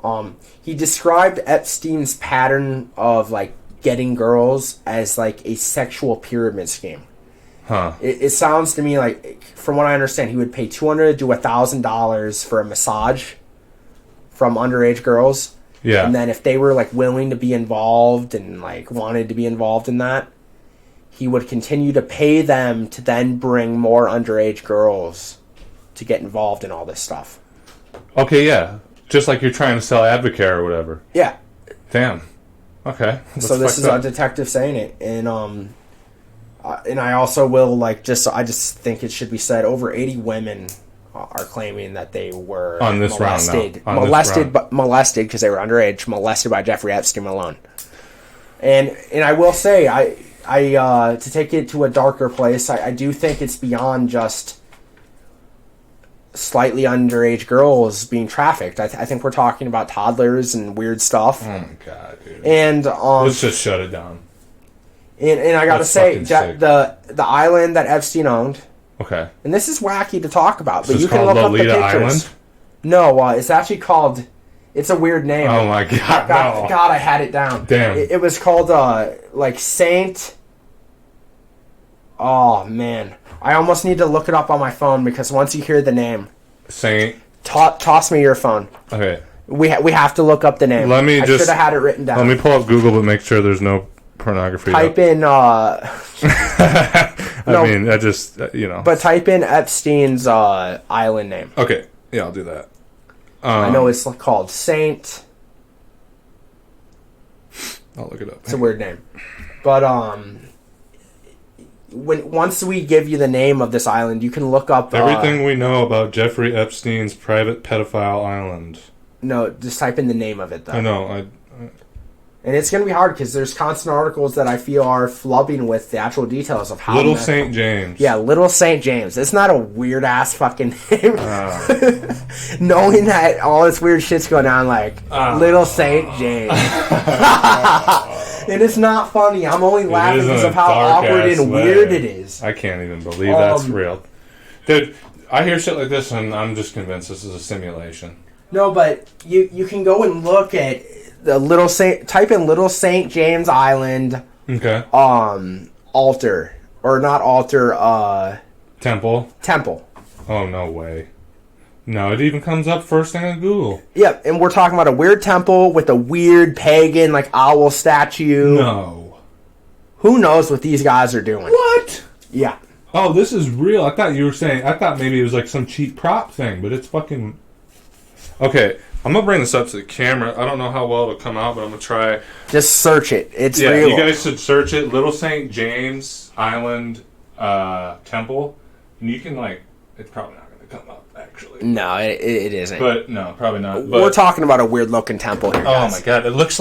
Okay. He described Epstein's pattern of like getting girls as like a sexual pyramid scheme. Huh. It sounds to me like, from what I understand, he would pay $200 to $1,000 for a massage from underage girls. Yeah. And then if they were like willing to be involved and like wanted to be involved in that, he would continue to pay them to then bring more underage girls to get involved in all this stuff. Okay, yeah. Just like you're trying to sell Advocare or whatever. Yeah. Damn. Okay. So this is a detective saying it, and I also will like I just think it should be said, over 80 women are claiming that they were on this molested, round molested because they were underage, molested by Jeffrey Epstein alone. And I will say, I to take it to a darker place, I do think it's beyond just slightly underage girls being trafficked. I think we're talking about toddlers and weird stuff. Oh my god, dude! And let's just shut it down. And I gotta say, the island that Epstein owned. Okay. And this is wacky to talk about, but So you can look Lolita up the pictures. Island? No, it's actually called. It's a weird name. Oh my god! God, I had it down. Damn. It was called like Saint. Oh man, I almost need to look it up on my phone because once you hear the name, Saint. Toss me your phone. Okay. We have to look up the name. I should have had it written down. Let me pull up Google, but make sure there's no pornography. Type in. I mean, I just you know. But type in Epstein's island name. Okay. Yeah, I'll do that. I know it's called Saint. I'll look it up. It's a weird name, but once we give you the name of this island, you can look up everything we know about Jeffrey Epstein's private pedophile island. No, just type in the name of it though. I know. And it's going to be hard because there's constant articles that I feel are flubbing with the actual details of how. Little St. James. Yeah, Little St. James. It's not a weird ass fucking name. Knowing that all this weird shit's going on, like Little St. James. And it's not funny. I'm only laughing because of how awkward and weird it is. I can't even believe that's real. Dude, I hear shit like this and I'm just convinced this is a simulation. No, but you can go and look at the type in Little St. James Island. Okay. Altar. Or not altar, Temple. Oh, no way. No, it even comes up first thing on Google. Yep, and we're talking about a weird temple with a weird pagan, like, owl statue. No. Who knows what these guys are doing? What? Yeah. Oh, this is real. I thought maybe it was like some cheap prop thing, but it's fucking... Okay, I'm going to bring this up to the camera. I don't know how well it'll come out, but I'm going to try. Just search it. It's real. Yeah, you guys should search it. Little St. James Island Temple. And you can, like... It's probably not going to come up, actually. No, it isn't. But, no, probably not. But, we're talking about a weird-looking temple here, guys. Oh, my God. It looks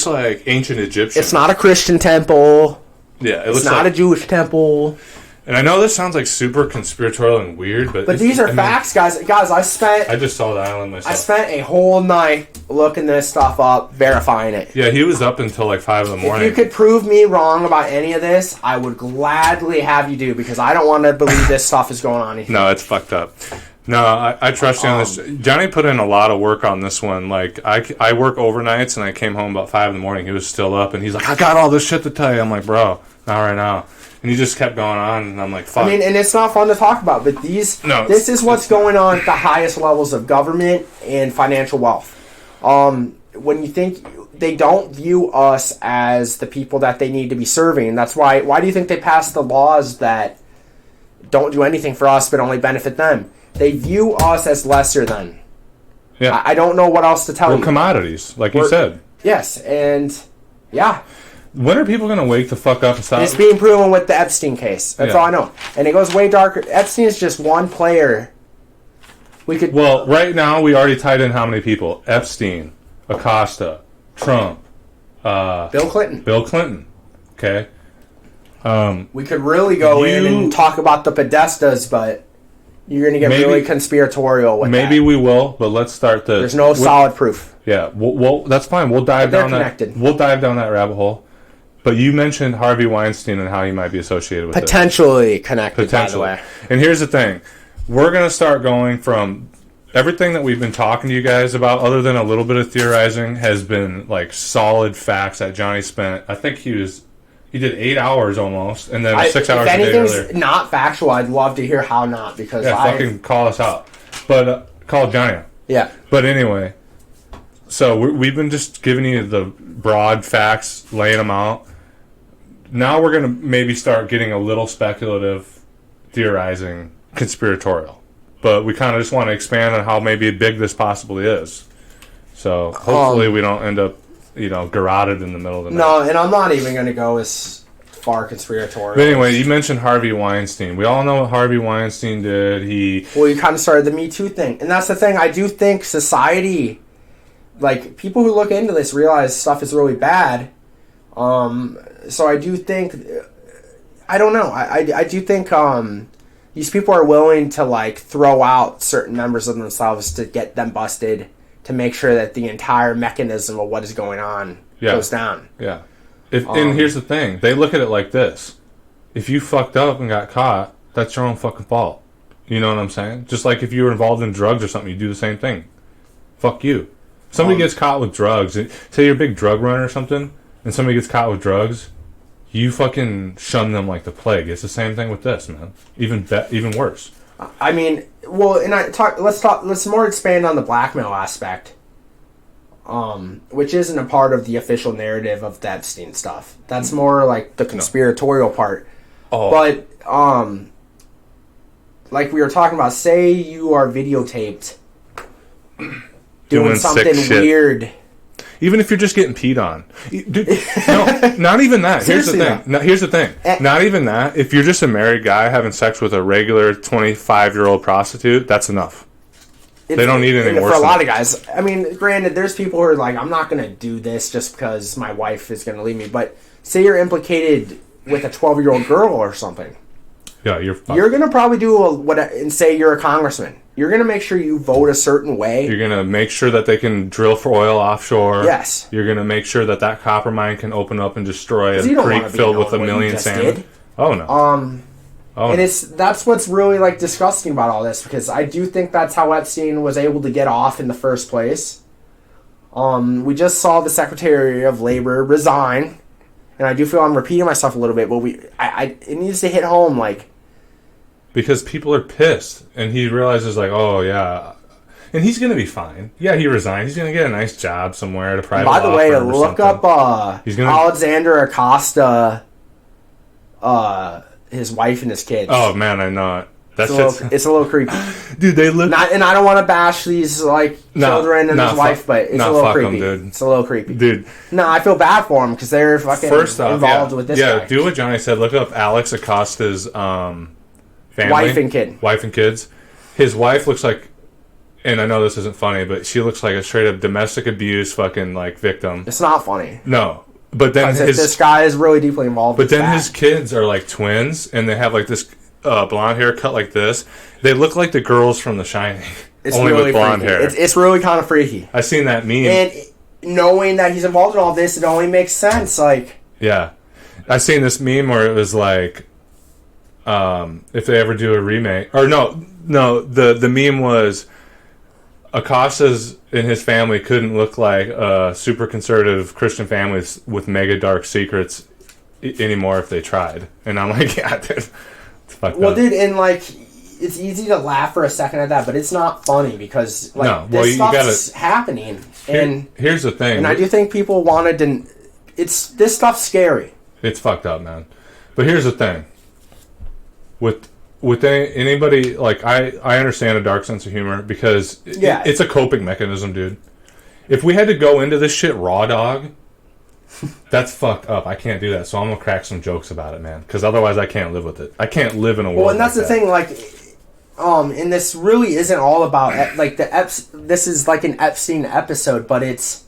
like ancient Egyptian. It's not a Christian temple. Yeah, it's not a Jewish temple. And I know this sounds like super conspiratorial and weird, but these are facts, guys. Guys, I just saw the island myself. I spent a whole night looking this stuff up, verifying it. Yeah, he was up until like 5 in the morning. If you could prove me wrong about any of this, I would gladly have you do, because I don't want to believe this stuff is going on. No, it's fucked up. No, I trust you on this. Johnny put in a lot of work on this one. Like, I work overnights, and I came home about 5 in the morning. He was still up, and he's like, I got all this shit to tell you. I'm like, bro, not right now. And he just kept going on, and I'm like, fuck. I mean, and it's not fun to talk about, but this is what's going on at the highest levels of government and financial wealth. When you think they don't view us as the people that they need to be serving, that's why do you think they passed the laws that don't do anything for us but only benefit them? They view us as lesser than. Yeah. I don't know what else to tell We're you. commodities, like you said. Yes, and yeah. When are people going to wake the fuck up and stop? It's being proven with the Epstein case. That's all I know. And it goes way darker. Epstein is just one player. Well, right now, we already tied in how many people? Epstein, Acosta, Trump, Bill Clinton. Okay. We could really go in and talk about the Podestas, but you're going to get really conspiratorial with that. Maybe we will, but let's start the... There's no solid proof. Yeah, well, that's fine. We'll dive down that. We'll dive down that rabbit hole. But you mentioned Harvey Weinstein and how he might be associated with Potentially connected, by the way. And here's the thing. We're going to start going from... Everything that we've been talking to you guys about, other than a little bit of theorizing, has been, like, solid facts that Johnny spent. I think he did 8 hours almost, and then 6 hours a day earlier. If anything's not factual, I'd love to hear how not, because fucking call us out. But, call Johnny. Yeah. But anyway, so we've been just giving you the broad facts, laying them out. Now we're going to maybe start getting a little speculative, theorizing, conspiratorial. But we kind of just want to expand on how maybe big this possibly is. So hopefully we don't end up, garroted in the middle of the night. No, and I'm not even going to go as far conspiratorial. But anyway, you mentioned Harvey Weinstein. We all know what Harvey Weinstein did. Well, you kind of started the Me Too thing. And that's the thing. I do think society, like, people who look into this realize stuff is really bad. So I do think... I don't know. I do think... these people are willing to, like, throw out certain members of themselves to get them busted, to make sure that the entire mechanism of what is going on goes down. Yeah. And here's the thing. They look at it like this. If you fucked up and got caught, that's your own fucking fault. You know what I'm saying? Just like if you were involved in drugs or something, you do the same thing. Fuck you. Somebody gets caught with drugs. Say you're a big drug runner or something, and somebody gets caught with drugs, you fucking shun them like the plague. It's the same thing with this, man. Even worse. I mean, well, and let's more expand on the blackmail aspect, which isn't a part of the official narrative of the Epstein stuff. That's more like the conspiratorial part. Oh. But like we were talking about, say you are videotaped doing something weird. Even if you're just getting peed on. Dude, no, not even that. Here's the thing. Not even that. If you're just a married guy having sex with a regular 25-year-old prostitute, that's enough. They don't need anything worse. For a lot of guys. I mean, granted, there's people who are like, I'm not going to do this just because my wife is going to leave me. But say you're implicated with a 12-year-old girl or something. Yeah, you're going to probably do and say you're a congressman. You're going to make sure you vote a certain way. You're going to make sure that they can drill for oil offshore. Yes. You're going to make sure that copper mine can open up and destroy a creek filled with 1 million salmon. Oh, no. That's what's really, like, disgusting about all this, because I do think that's how Epstein was able to get off in the first place. We just saw the Secretary of Labor resign, and I do feel I'm repeating myself a little bit, but it needs to hit home, like... Because people are pissed, and he realizes, like, oh, yeah, and he's going to be fine. Yeah, he resigned. He's going to get a nice job somewhere at a private law firm. By the way, look up Alexander Acosta, his wife and his kids. Oh, man, I know it. It's a little creepy. Dude, they look... and I don't want to bash these, like, children and his wife, but it's a little creepy. Them, dude. It's a little creepy. Dude. No, I feel bad for them, because they're fucking involved with this guy. Yeah, do what Johnny said. Look up Alex Acosta's... family, wife and kids. His wife looks like, and I know this isn't funny, but she looks like a straight up domestic abuse fucking like victim. It's not funny. No, but then this guy is really deeply involved. But then his kids are like twins, and they have like this blonde hair cut like this. They look like the girls from The Shining, only really with blonde freaky. hair. It's really kind of freaky. I seen that meme, and knowing that he's involved in all this, it only makes sense. Like, yeah, I seen this meme where it was like. If they ever do a remake, or the meme was Acosta's and his family couldn't look like super conservative Christian families with mega dark secrets anymore if they tried. And I'm like, yeah, dude, it's fucked up. Dude, and like, it's easy to laugh for a second at that, but it's not funny because like this stuff's happening. And here's the thing, and I do think people wanted to. This stuff's scary. It's fucked up, man. But here's the thing. With with anybody, like, I understand a dark sense of humor because it's a coping mechanism, dude. If we had to go into this shit raw dog, that's fucked up. I can't do that, so I'm gonna crack some jokes about it, man, because otherwise I can't live with it. I can't live in a world. Well, and that's the thing, like, and this really isn't all about, like, this is like an Epstein episode, but it's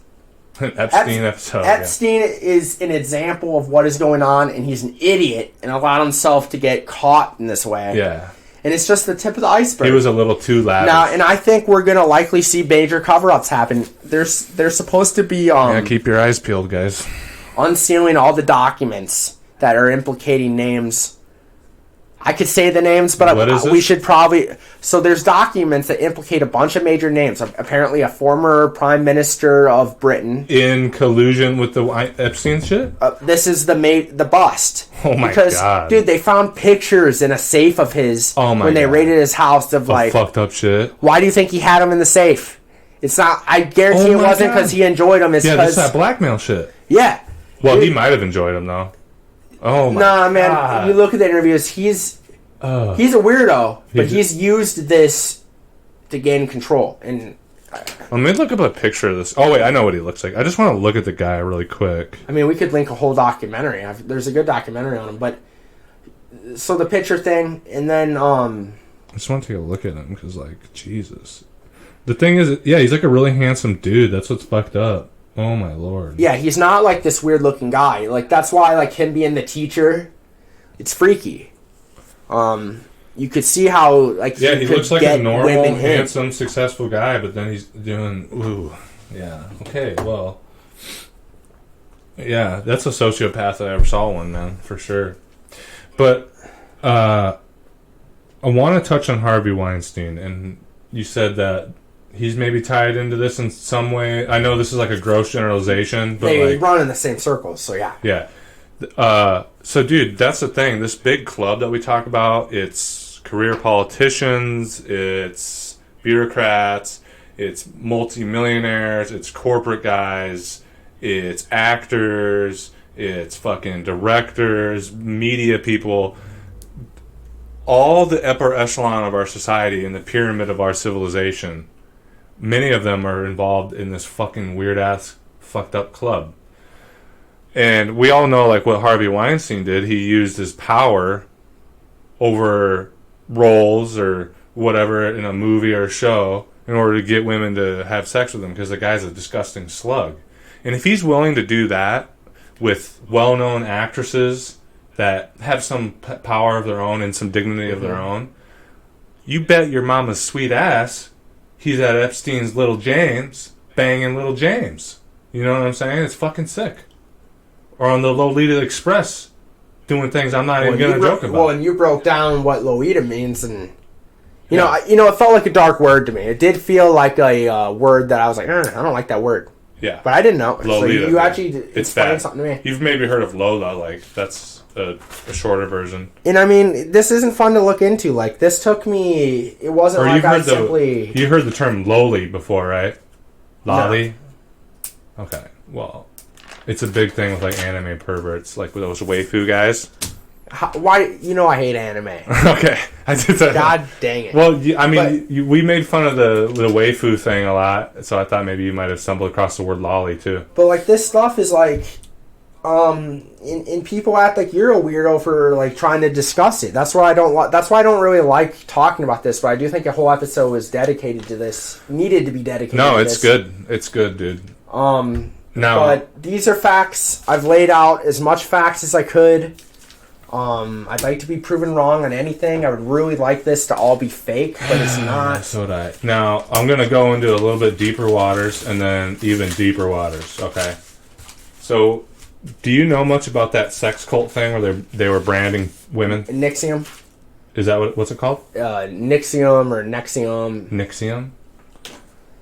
an Epstein episode. Epstein is an example of what is going on, and he's an idiot and allowed himself to get caught in this way. Yeah. And it's just the tip of the iceberg. He was a little too lavish. Now, and I think we're going to likely see major cover-ups happen. There's supposed to be... keep your eyes peeled, guys. Unsealing all the documents that are implicating names. I could say the names, but we should probably... So there's documents that implicate a bunch of major names. Apparently a former Prime Minister of Britain. In collusion with the Epstein shit? This is the bust. Oh my God. Dude, they found pictures in a safe of his when they raided his house of like... fucked up shit. Why do you think he had them in the safe? It's not... I guarantee it wasn't because he enjoyed them. It's this is that blackmail shit. Yeah. Well, he might have enjoyed them, though. Oh, my God. Man. You look at the interviews, he's a weirdo, but he's used this to gain control. And let me look up a picture of this. Oh, wait, I know what he looks like. I just want to look at the guy really quick. I mean, we could link a whole documentary. There's a good documentary on him, but... So the picture thing, and then... I just want to take a look at him, because, like, Jesus. The thing is, he's like a really handsome dude. That's what's fucked up. Oh, my Lord. Yeah, he's not, like, this weird-looking guy. Like, that's why, like, him being the teacher, it's freaky. You could see how, like, he looks like a normal, handsome, successful guy, but then he's doing, ooh, yeah. Okay, well, yeah, that's a sociopath that I ever saw one, man, for sure. But, I want to touch on Harvey Weinstein, and you said that he's maybe tied into this in some way. I know this is like a gross generalization, but they like, run in the same circles, so yeah. Yeah. So, dude, that's the thing. This big club that we talk about, it's career politicians, it's bureaucrats, it's multimillionaires, it's corporate guys, it's actors, it's fucking directors, media people. All the upper echelon of our society and the pyramid of our civilization, many of them are involved in this fucking weird-ass, fucked-up club. And we all know, like, what Harvey Weinstein did. He used his power over roles or whatever in a movie or a show in order to get women to have sex with him, because the guy's a disgusting slug. And if he's willing to do that with well-known actresses that have some power of their own and some dignity of their own, you bet your mama's sweet ass he's at Epstein's Little James banging Little James. You know what I'm saying? It's fucking sick. Or on the Lolita Express doing things I'm not even going to joke about. Well, and you broke down what Lolita means, and you know, it felt like a dark word to me. It did feel like a word that I was like, I don't like that word. Yeah. But I didn't know. Lolita. So you actually explained something to me. You've maybe heard of Lola, like, that's a shorter version. And I mean, this isn't fun to look into. Like, this took me, it wasn't like I simply... You heard the term loli before, right? Lolly? No. Okay, well, it's a big thing with, like, anime perverts, like with those waifu guys. Why? You know I hate anime. Okay. I did that. God dang it. Well, I mean, we made fun of the waifu thing a lot, so I thought maybe you might have stumbled across the word lolly, too. But, like, this stuff is, like... and people act like you're a weirdo for like trying to discuss it. That's why I don't really like talking about this. But I do think a whole episode was dedicated to this. Needed to be dedicated. No, to it's this. good. It's good, dude. No. But these are facts. I've laid out as much facts as I could. I'd like to be proven wrong on anything. I would really like this to all be fake, but it's not. So would I. Now I'm gonna go into a little bit deeper waters and then even deeper waters. Okay. So. Do you know much about that sex cult thing where they were branding women? Nexium. Is that what's it called? Nxvium or Nexium. Nxium?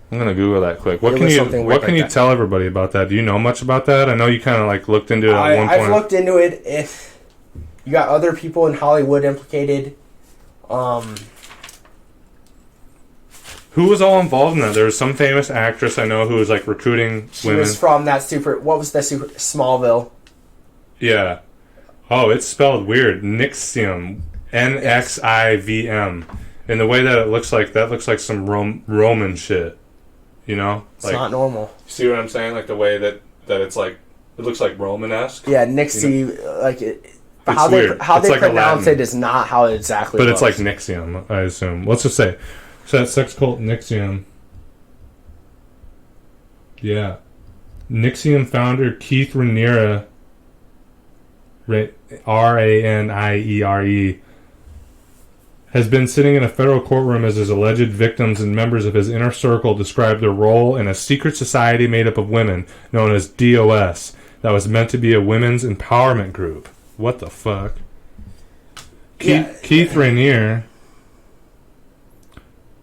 I'm gonna Google that quick. What can you tell everybody about that? Do you know much about that? I know you kind of like looked into it at one point. I've looked into it. If you got other people in Hollywood implicated, who was all involved in that? There was some famous actress I know who was like recruiting women. She was from that what was the Smallville? Yeah. Oh, it's spelled weird. Nexium. Nxivm. And the way that it looks like, that looks like some Roman shit. You know? It's not normal. See what I'm saying? Like the way that it's like, it looks like Romanesque. Yeah, Nixie, like it. But It's how it's they like pronounce it is not how it exactly But looks. it's like Nexium, I assume. Let's just say. So that sex cult Nexium. Yeah. Nexium founder Keith Raniere, Raniere, has been sitting in a federal courtroom as his alleged victims and members of his inner circle described their role in a secret society made up of women known as DOS that was meant to be a women's empowerment group. What the fuck? Keith Raniere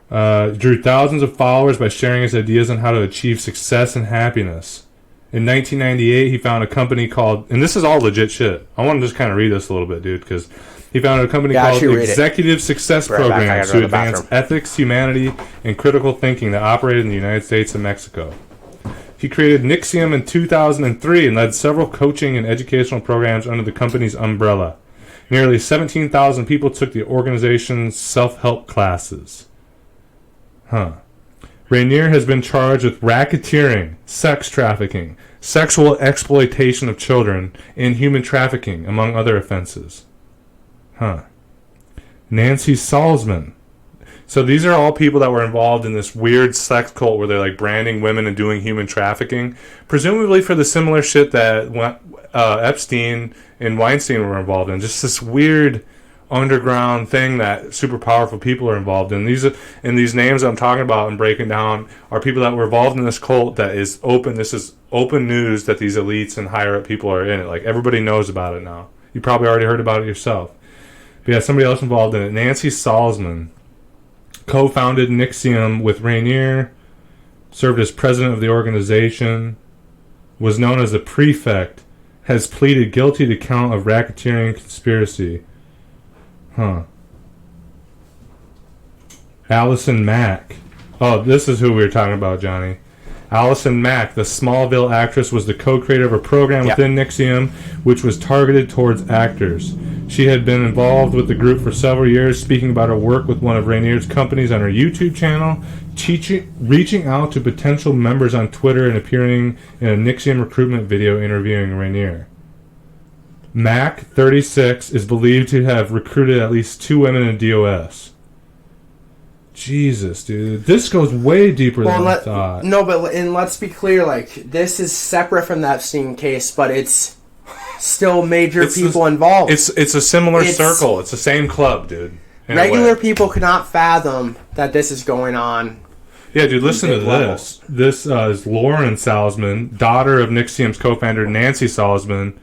drew thousands of followers by sharing his ideas on how to achieve success and happiness. In 1998, he founded a company called, and this is all legit shit. I want to just kind of read this a little bit, dude, because he founded a company called Executive Success Programs to advance ethics, humanity, and critical thinking that operated in the United States and Mexico. He created Nexium in 2003 and led several coaching and educational programs under the company's umbrella. Nearly 17,000 people took the organization's self-help classes. Raniere has been charged with racketeering, sex trafficking, sexual exploitation of children, and human trafficking, among other offenses. Nancy Salzman. So these are all people that were involved in this weird sex cult where they're like branding women and doing human trafficking, presumably for the similar shit that Epstein and Weinstein were involved in. Just this weird underground thing that super powerful people are involved in. These names I'm talking about and breaking down are people that were involved in this cult that is open. This is open news that these elites and higher up people are in it. Like everybody knows about it now. You probably already heard about it yourself. But yeah, somebody else involved in it. Nancy Salzman co-founded Nexium with Raniere, served as president of the organization, was known as a prefect, has pleaded guilty to count of racketeering conspiracy. Allison Mack. Oh, this is who we were talking about, Johnny. Allison Mack, the Smallville actress, was the co-creator of a program within Nexium, which was targeted towards actors. She had been involved with the group for several years, speaking about her work with one of Raniere's companies on her YouTube channel, reaching out to potential members on Twitter, and appearing in a Nexium recruitment video interviewing Raniere. Mack, 36, is believed to have recruited at least 2 women in DOS. Jesus, dude. This goes way deeper than I thought. No, but let's be clear, like, this is separate from the Epstein case, but it's still major people involved. It's a similar circle. It's the same club, dude. Regular people could not fathom that this is going on. Yeah, dude, listen to this. This is Lauren Salzman, daughter of Nexium's co-founder Nancy Salzman,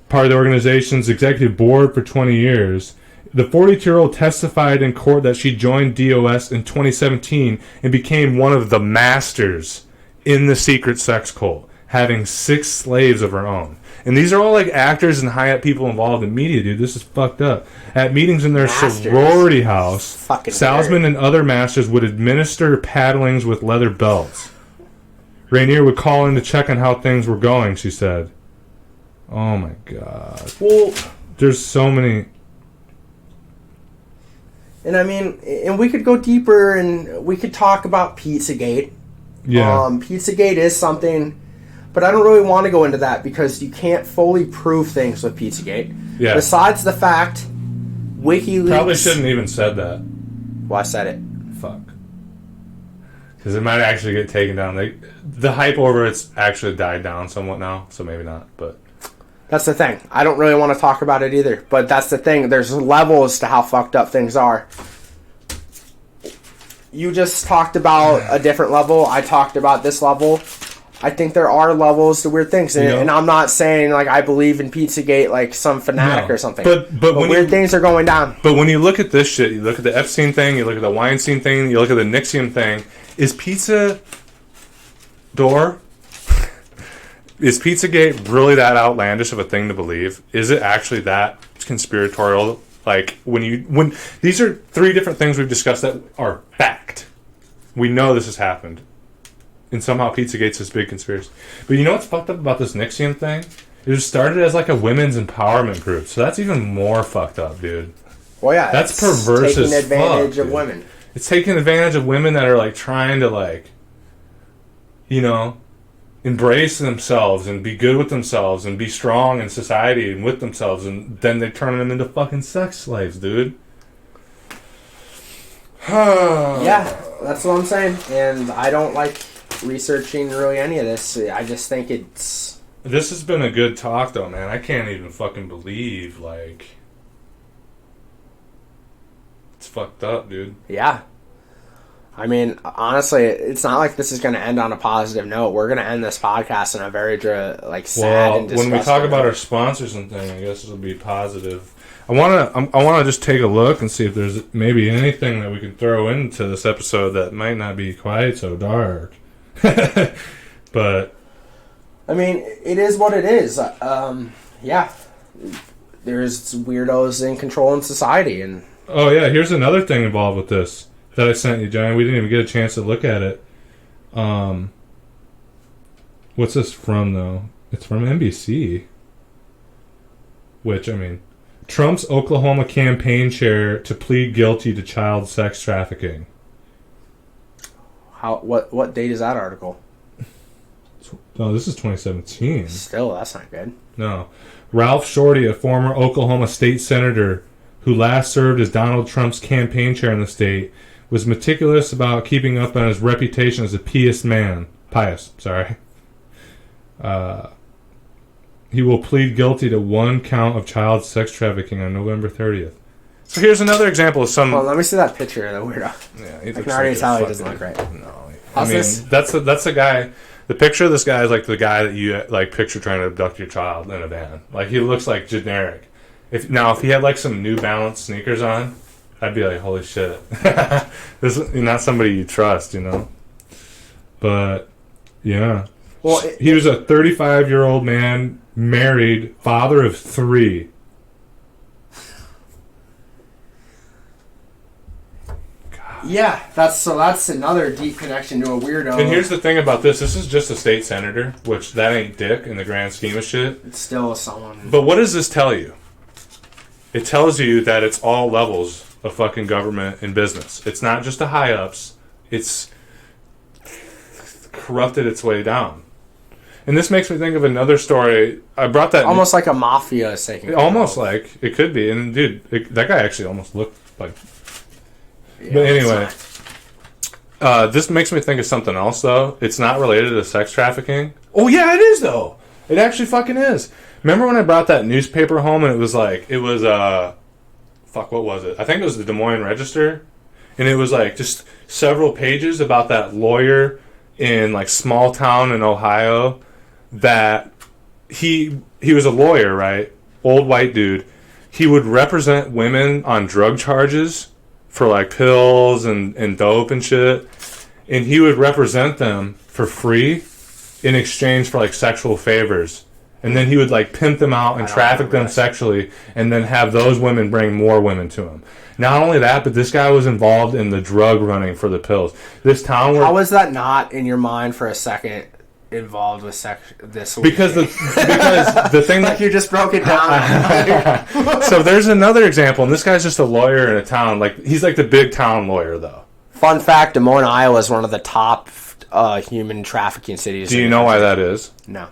part of the organization's executive board for 20 years. The 42-year-old testified in court that she joined DOS in 2017 and became one of the masters in the secret sex cult, having 6 slaves of her own. And these are all like actors and high-up people involved in media, dude. This is fucked up. At meetings in their sorority house, Salzman and other masters would administer paddlings with leather belts. Raniere would call in to check on how things were going, she said. Oh my god. Well, there's so many. And I mean, and we could go deeper and we could talk about Pizzagate. Yeah. Pizzagate is something, but I don't really want to go into that because you can't fully prove things with Pizzagate. Yeah. Besides the fact, WikiLeaks. Probably shouldn't even said that. Well, I said it. Fuck. Because it might actually get taken down. The hype over it's actually died down somewhat now, so maybe not, but. That's the thing. I don't really want to talk about it either. But that's the thing. There's levels to how fucked up things are. You just talked about a different level. I talked about this level. I think there are levels to weird things. And I'm not saying like I believe in Pizzagate like some fanatic or something. But when weird things are going down. But when you look at this shit, you look at the Epstein thing, you look at the Weinstein thing, you look at the Nexium thing, is Pizzagate really that outlandish of a thing to believe? Is it actually that conspiratorial? Like when these are 3 different things we've discussed that are fact. We know this has happened, and somehow Pizzagate's this big conspiracy. But you know what's fucked up about this Nexium thing? It was started as like a women's empowerment group, so that's even more fucked up, dude. Well, yeah, That's it's perverse taking as advantage fuck, of dude. women. It's taking advantage of women that are like trying to like, you know, embrace themselves and be good with themselves and be strong in society and with themselves, and then they turn them into fucking sex slaves, dude. Yeah, that's what I'm saying. And I don't like researching really any of this. I just think it's... This has been a good talk, though, man. I can't even fucking believe, like... It's fucked up, dude. Yeah. I mean, honestly, it's not like this is going to end on a positive note. We're going to end this podcast in a very, like, sad and disgusting when we talk about note. our sponsors and things, I guess it'll be positive. I wanna just take a look and see if there's maybe anything that we can throw into this episode that might not be quite so dark. But I mean, it is what it is. Yeah. There's weirdos in control in society, and... oh yeah, here's another thing involved with this that I sent you, Johnny. We didn't even get a chance to look at it. What's this from, though? It's from NBC. Which, I mean... Trump's Oklahoma campaign chair to plead guilty to child sex trafficking. What date is that article? Oh, this is 2017. Still, that's not good. No. Ralph Shorty, a former Oklahoma state senator who last served as Donald Trump's campaign chair in the state, was meticulous about keeping up on his reputation as a pious man. He will plead guilty to one count of child sex trafficking on November 30th. So here's another example of some... Well, let me see that picture of the weirdo. Yeah, I can already tell he doesn't look right. No. How's I mean, this? that's the guy... The picture of this guy is like the guy that you like picture trying to abduct your child in a van. Like, he looks like generic. If he had like some New Balance sneakers on, I'd be like, holy shit. This is not somebody you trust, you know? But, yeah. Well, He was a 35-year-old man... married, father of 3. God. Yeah, that's another deep connection to a weirdo. And here's the thing about this. This is just a state senator, which that ain't dick in the grand scheme of shit. It's still someone... But what does this tell you? It tells you that it's all levels of fucking government and business. It's not just the high-ups. It's corrupted its way down. And this makes me think of another story. I brought that... almost like a mafia is taking control. Almost like. It could be. And, dude, that guy actually almost looked like... Yeah, but anyway, this makes me think of something else, though. It's not related to sex trafficking. Oh, yeah, it is, though. It actually fucking is. Remember when I brought that newspaper home and it was like... It was, fuck, what was it? I think it was the Des Moines Register. And it was, like, just several pages about that lawyer in, like, small town in Ohio... that he was a lawyer, right? Old white dude. He would represent women on drug charges for like pills and dope and shit. And he would represent them for free in exchange for like sexual favors. And then he would like pimp them out and traffic them sexually and then have those women bring more women to him. Not only that, but this guy was involved in the drug running for the pills. This town where... How was that not in your mind for a second involved with this week? Because the thing like that you just broke it down. So there's another example, and this guy's just a lawyer in a town. Like, he's like the big town lawyer, though. Fun fact: Des Moines, Iowa is one of the top human trafficking cities. Do you know why that is? No.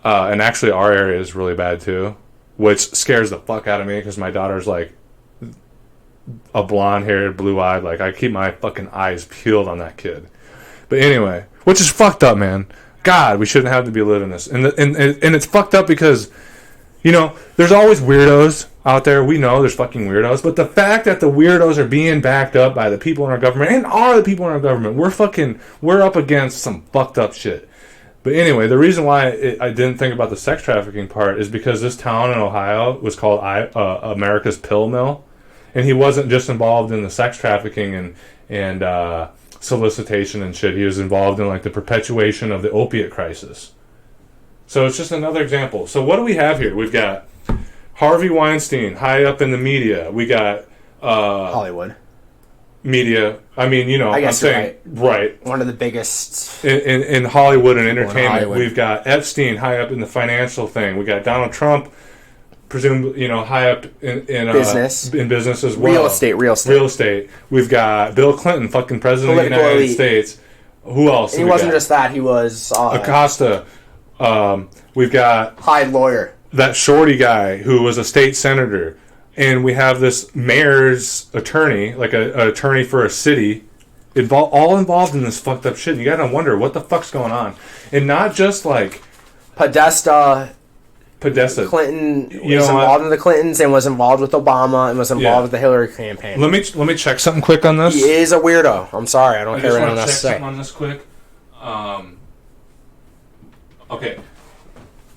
And actually, our area is really bad too, which scares the fuck out of me because my daughter's like a blonde-haired, blue-eyed. Like, I keep my fucking eyes peeled on that kid. But anyway, which is fucked up, man. God, we shouldn't have to be living this. And it's fucked up because, you know, there's always weirdos out there. We know there's fucking weirdos. But the fact that the weirdos are being backed up by the people in our government and are the people in our government, we're up against some fucked up shit. But anyway, the reason why I didn't think about the sex trafficking part is because this town in Ohio was called America's Pill Mill. And he wasn't just involved in the sex trafficking and solicitation and shit. He was involved in like the perpetuation of the opiate crisis. So it's just another example. So what do we have here? We've got Harvey Weinstein high up in the media. We got Hollywood media. I mean, you know, I guess I'm saying right. One of the biggest in Hollywood and entertainment. Hollywood. We've got Epstein high up in the financial thing. We got Donald Trump presumably, high up in Business. in business as well. Real estate. We've got Bill Clinton, fucking president of the Political United elite. States. Who else? And he wasn't just that. He was Acosta. We've got high lawyer. that shorty guy who was a state senator, and we have this mayor's attorney, like an attorney for a city, all involved in this fucked up shit. You gotta wonder what the fuck's going on, and not just like Podesta. You Clinton was know what? involved in the Clintons and was involved with Obama and was involved Yeah. with the Hillary campaign. Let me check something quick on this. He is a weirdo. I'm sorry. I don't I care just what want anyone to else check to say. something on this quick. Okay,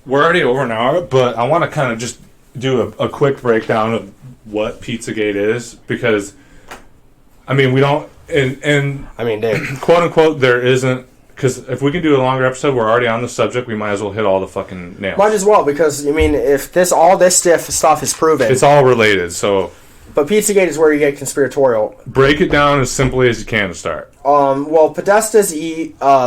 we're already over an hour, but I want to kind of just do a quick breakdown of what Pizzagate is, because I mean we don't and I mean, dude. quote unquote there isn't, because if we can do a longer episode, we're already on the subject. We might as well hit all the fucking nails. Might as well, because I mean, if all this stuff is proven, It's all related, so but Pizzagate is where you get conspiratorial. break it down as simply as you can to start. Well, Podesta's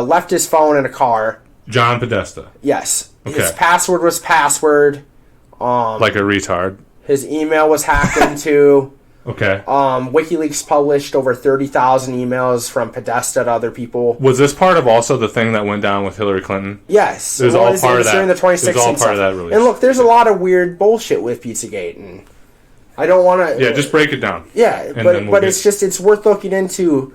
left his phone in a car. John Podesta, Yes, Okay. his password was password. like a retard. His email was hacked into. Okay. WikiLeaks published over 30,000 emails from Podesta to other people. Was this part of also the thing that went down with Hillary Clinton? Yes, It was all part of that. during the It was 2016 all part of stuff. that release. And look, there's a lot of weird bullshit with Pizzagate, and I don't want to. Yeah, just break it down. Yeah, then but we'll it's worth looking into.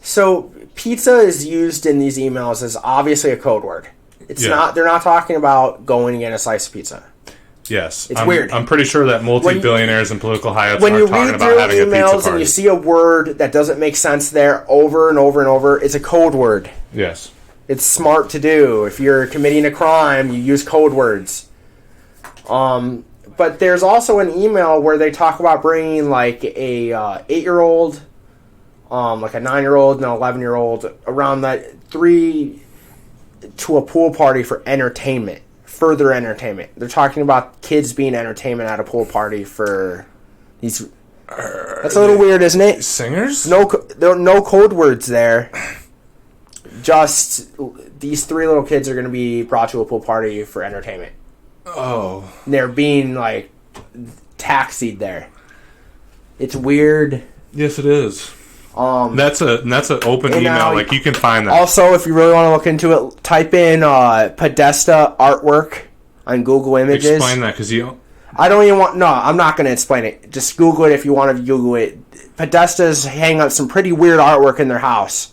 So pizza is used in these emails as obviously a code word. It's Yeah. not. They're not talking about going and getting a slice of pizza. Yes. It's weird. I'm pretty sure that multi-billionaires and political high-ups When you aren't talking read about through having a pizza emails and party. you see a word that doesn't make sense there over and over and over, it's a code word. Yes. It's smart to do. If you're committing a crime, you use code words. But there's also an email where they talk about bringing like a 8-year-old, like a 9-year-old and an 11-year-old around that 3 to a pool party for entertainment, further entertainment. They're talking about kids being entertainment at a pool party for these. That's a little weird, isn't it? Singers? There are no code words there. Just these 3 little kids are going to be brought to a pool party for entertainment. Oh. And they're being like taxied there. It's weird. Yes, it is. That's an open and email. now- Like, you can find that. Also, if you really want to look into it, type in Podesta artwork on Google Images. Explain that, because you... I don't even want. No, I'm not going to explain it. Just Google it if you want to Google it. Podesta's hang up some pretty weird artwork in their house.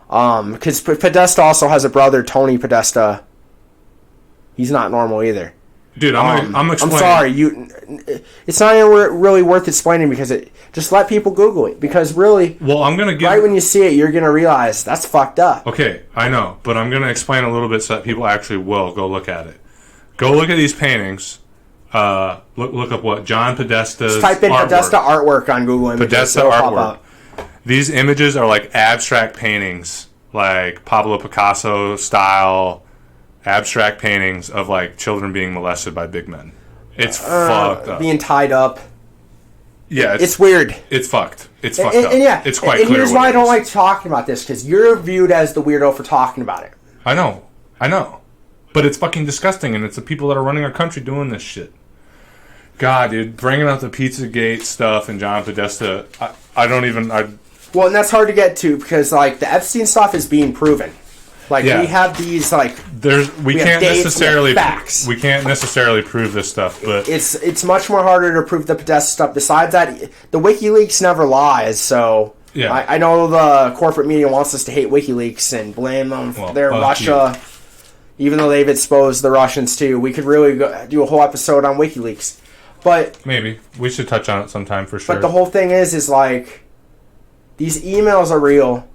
Because Podesta also has a brother, Tony Podesta. He's not normal either. Dude, I'm explaining. I'm sorry. It's not even really worth explaining, because just let people Google it. Because really, Well, I'm going to give... right when you see it, you're going to realize that's fucked up. Okay, I know, but I'm going to explain a little bit so that people actually will go look at it. Go look at these paintings. Look up what? John Podesta's Just type in artwork. Podesta artwork on Google Images. Podesta It'll pop artwork. up. These images are like abstract paintings, like Pablo Picasso style abstract paintings of like children being molested by big men. It's fucked up. Being tied up. Yeah, It's weird. It's fucked. It's fucked And, up. and yeah, It's quite and clear. here's what why I it don't is. like talking about this, because you're viewed as the weirdo for talking about it. I know. But it's fucking disgusting, and it's the people that are running our country doing this shit. God, dude, bringing up the Pizzagate stuff and John Podesta, I don't even... Well, and that's hard to get to, because like the Epstein stuff is being proven. Like Yeah. we have these like we have can't dates, we have necessarily... facts. We can't necessarily prove this stuff, but... it's much more harder to prove the Podesta stuff. Besides that, the WikiLeaks never lies, so Yeah. I know the corporate media wants us to hate WikiLeaks and blame them for their fuck Russia, even though they've exposed the Russians too. We could really do a whole episode on WikiLeaks, but Maybe. We should touch on it sometime for sure. but the whole thing is like these emails are real.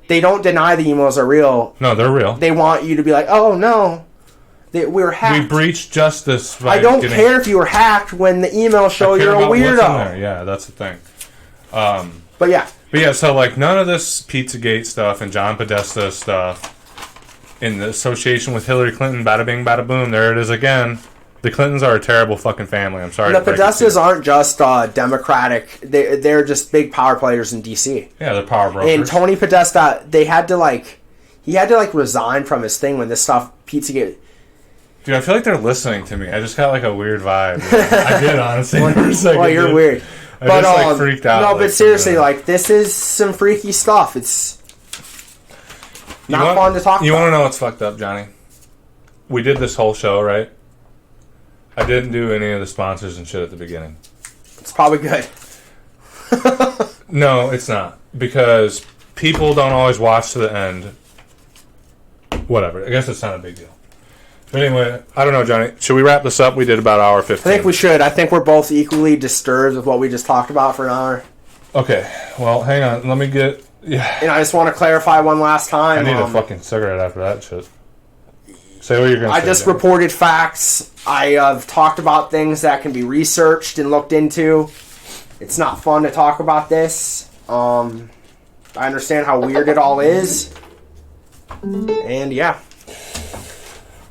They don't deny the emails are real. No, they're real. They want you to be like, oh no, we were hacked. We breached justice. By I don't getting- care if you were hacked when the emails show I care you're a about what's in weirdo. there. Yeah, that's the thing. But yeah, But yeah, so like none of this Pizzagate stuff and John Podesta stuff in the association with Hillary Clinton, bada bing, bada boom, there it is again. The Clintons are a terrible fucking family. I'm sorry the to break it to Podestas you. aren't just Democratic. They're just big power players in D.C. Yeah, they're power brokers. And Tony Podesta, they had to like, he had to like resign from his thing when this stuff Pizzagate. Dude, I feel like they're listening to me. I just got like a weird vibe. I did, honestly. For a second, Well, you're dude. weird. I just like freaked out. No, like, but seriously, like this is some freaky stuff. It's not fun to talk about. You want to know what's fucked up, Johnny? We did this whole show, right? I didn't do any of the sponsors and shit at the beginning. It's probably good. No, it's not. Because people don't always watch to the end. Whatever. I guess it's not a big deal. But anyway, I don't know, Johnny. Should we wrap this up? We did about an hour 15. I think we should. I think we're both equally disturbed with what we just talked about for an hour. Okay. Well, hang on. Let me get... Yeah. And I just want to clarify one last time. I need a fucking cigarette after that shit. Say what you're going to say. I just Johnny. reported facts. I have talked about things that can be researched and looked into. It's not fun to talk about this. I understand how weird it all is. And yeah.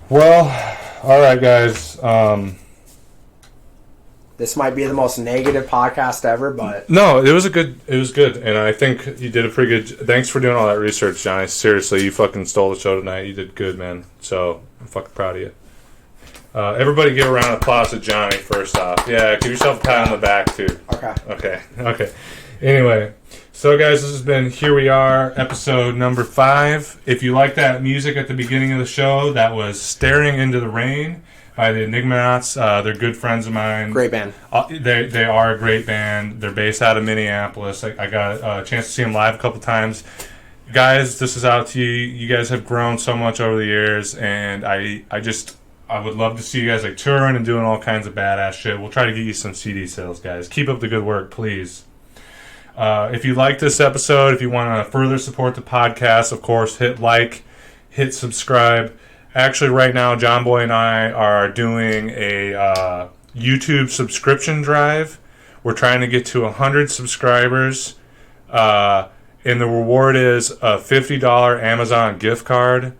Well, all right, guys. This might be the most negative podcast ever, but No, it was good, and I think you did a pretty good. Thanks for doing all that research, Johnny. Seriously, you fucking stole the show tonight. You did good, man. So I'm fucking proud of you. Everybody, give a round of applause to Johnny first off. Yeah, give yourself a pat on the back too. Okay. Anyway, so guys, this has been Here We Are, episode number 5. If you like that music at the beginning of the show, that was "Staring into the Rain" by the Enigmaknots. They're good friends of mine. great band. They are a great band. They're based out of Minneapolis. I got a chance to see them live a couple times. Guys, this is out to you. You guys have grown so much over the years, and I would love to see you guys like touring and doing all kinds of badass shit. We'll try to get you some CD sales, guys. Keep up the good work, please. If you like this episode, if you want to further support the podcast, of course, hit like, hit subscribe. Actually, right now, John Boy and I are doing a YouTube subscription drive. We're trying to get to 100 subscribers, and the reward is a $50 Amazon gift card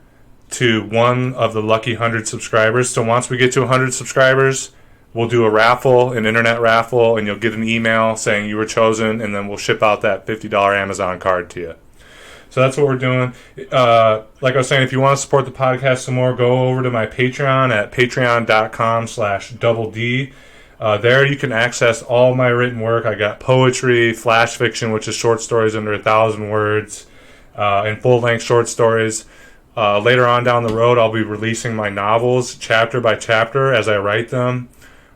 to one of the lucky 100 subscribers. So once we get to 100 subscribers, we'll do a raffle, an internet raffle, and you'll get an email saying you were chosen, and then we'll ship out that $50 Amazon card to you. So that's what we're doing. Like I was saying, if you want to support the podcast some more, go over to my Patreon at patreon.com/doubled. There you can access all my written work. I got poetry, flash fiction, which is short stories under 1,000 words, and full-length short stories. Later on down the road, I'll be releasing my novels chapter by chapter as I write them.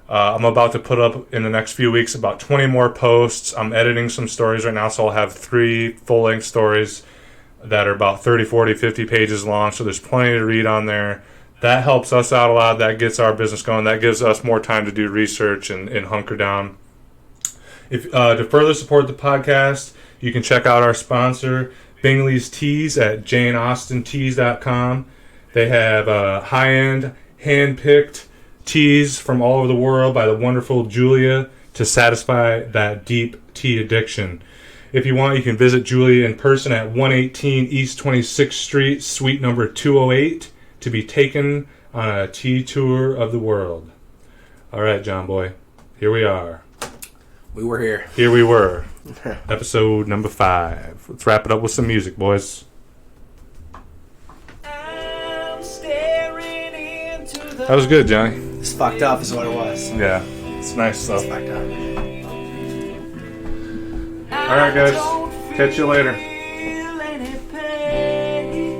I'm about to put up in the next few weeks about 20 more posts. I'm editing some stories right now, so I'll have 3 full-length stories that are about 30, 40, 50 pages long, so there's plenty to read on there. That helps us out a lot. That gets our business going. That gives us more time to do research and hunker down. If to further support the podcast, you can check out our sponsor, Bingley's Tees, at janeaustintees.com. They have high-end, hand-picked teas from all over the world by the wonderful Julia to satisfy that deep tea addiction. If you want, you can visit Julia in person at 118 East 26th Street, suite number 208, to be taken on a tea tour of the world. All right, John Boy, here we are. We were here. Here we were. Episode number 5. Let's wrap it up with some music, boys. I'm staring into the That was good, Johnny. It's fucked up is what it was. Yeah, it's nice stuff. It's fucked up. All right, guys. Catch you later. feel any pain.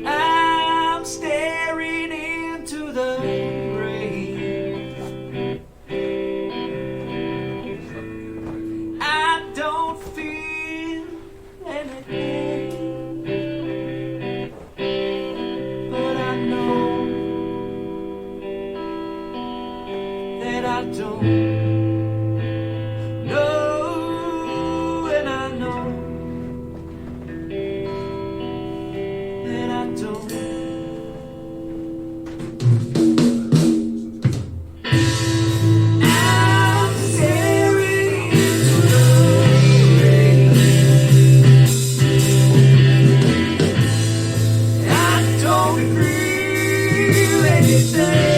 I'm staring into the rain. I don't feel anything, but I know that I don't know, and I know that I don't. I'm staring into the rain. I don't feel anything.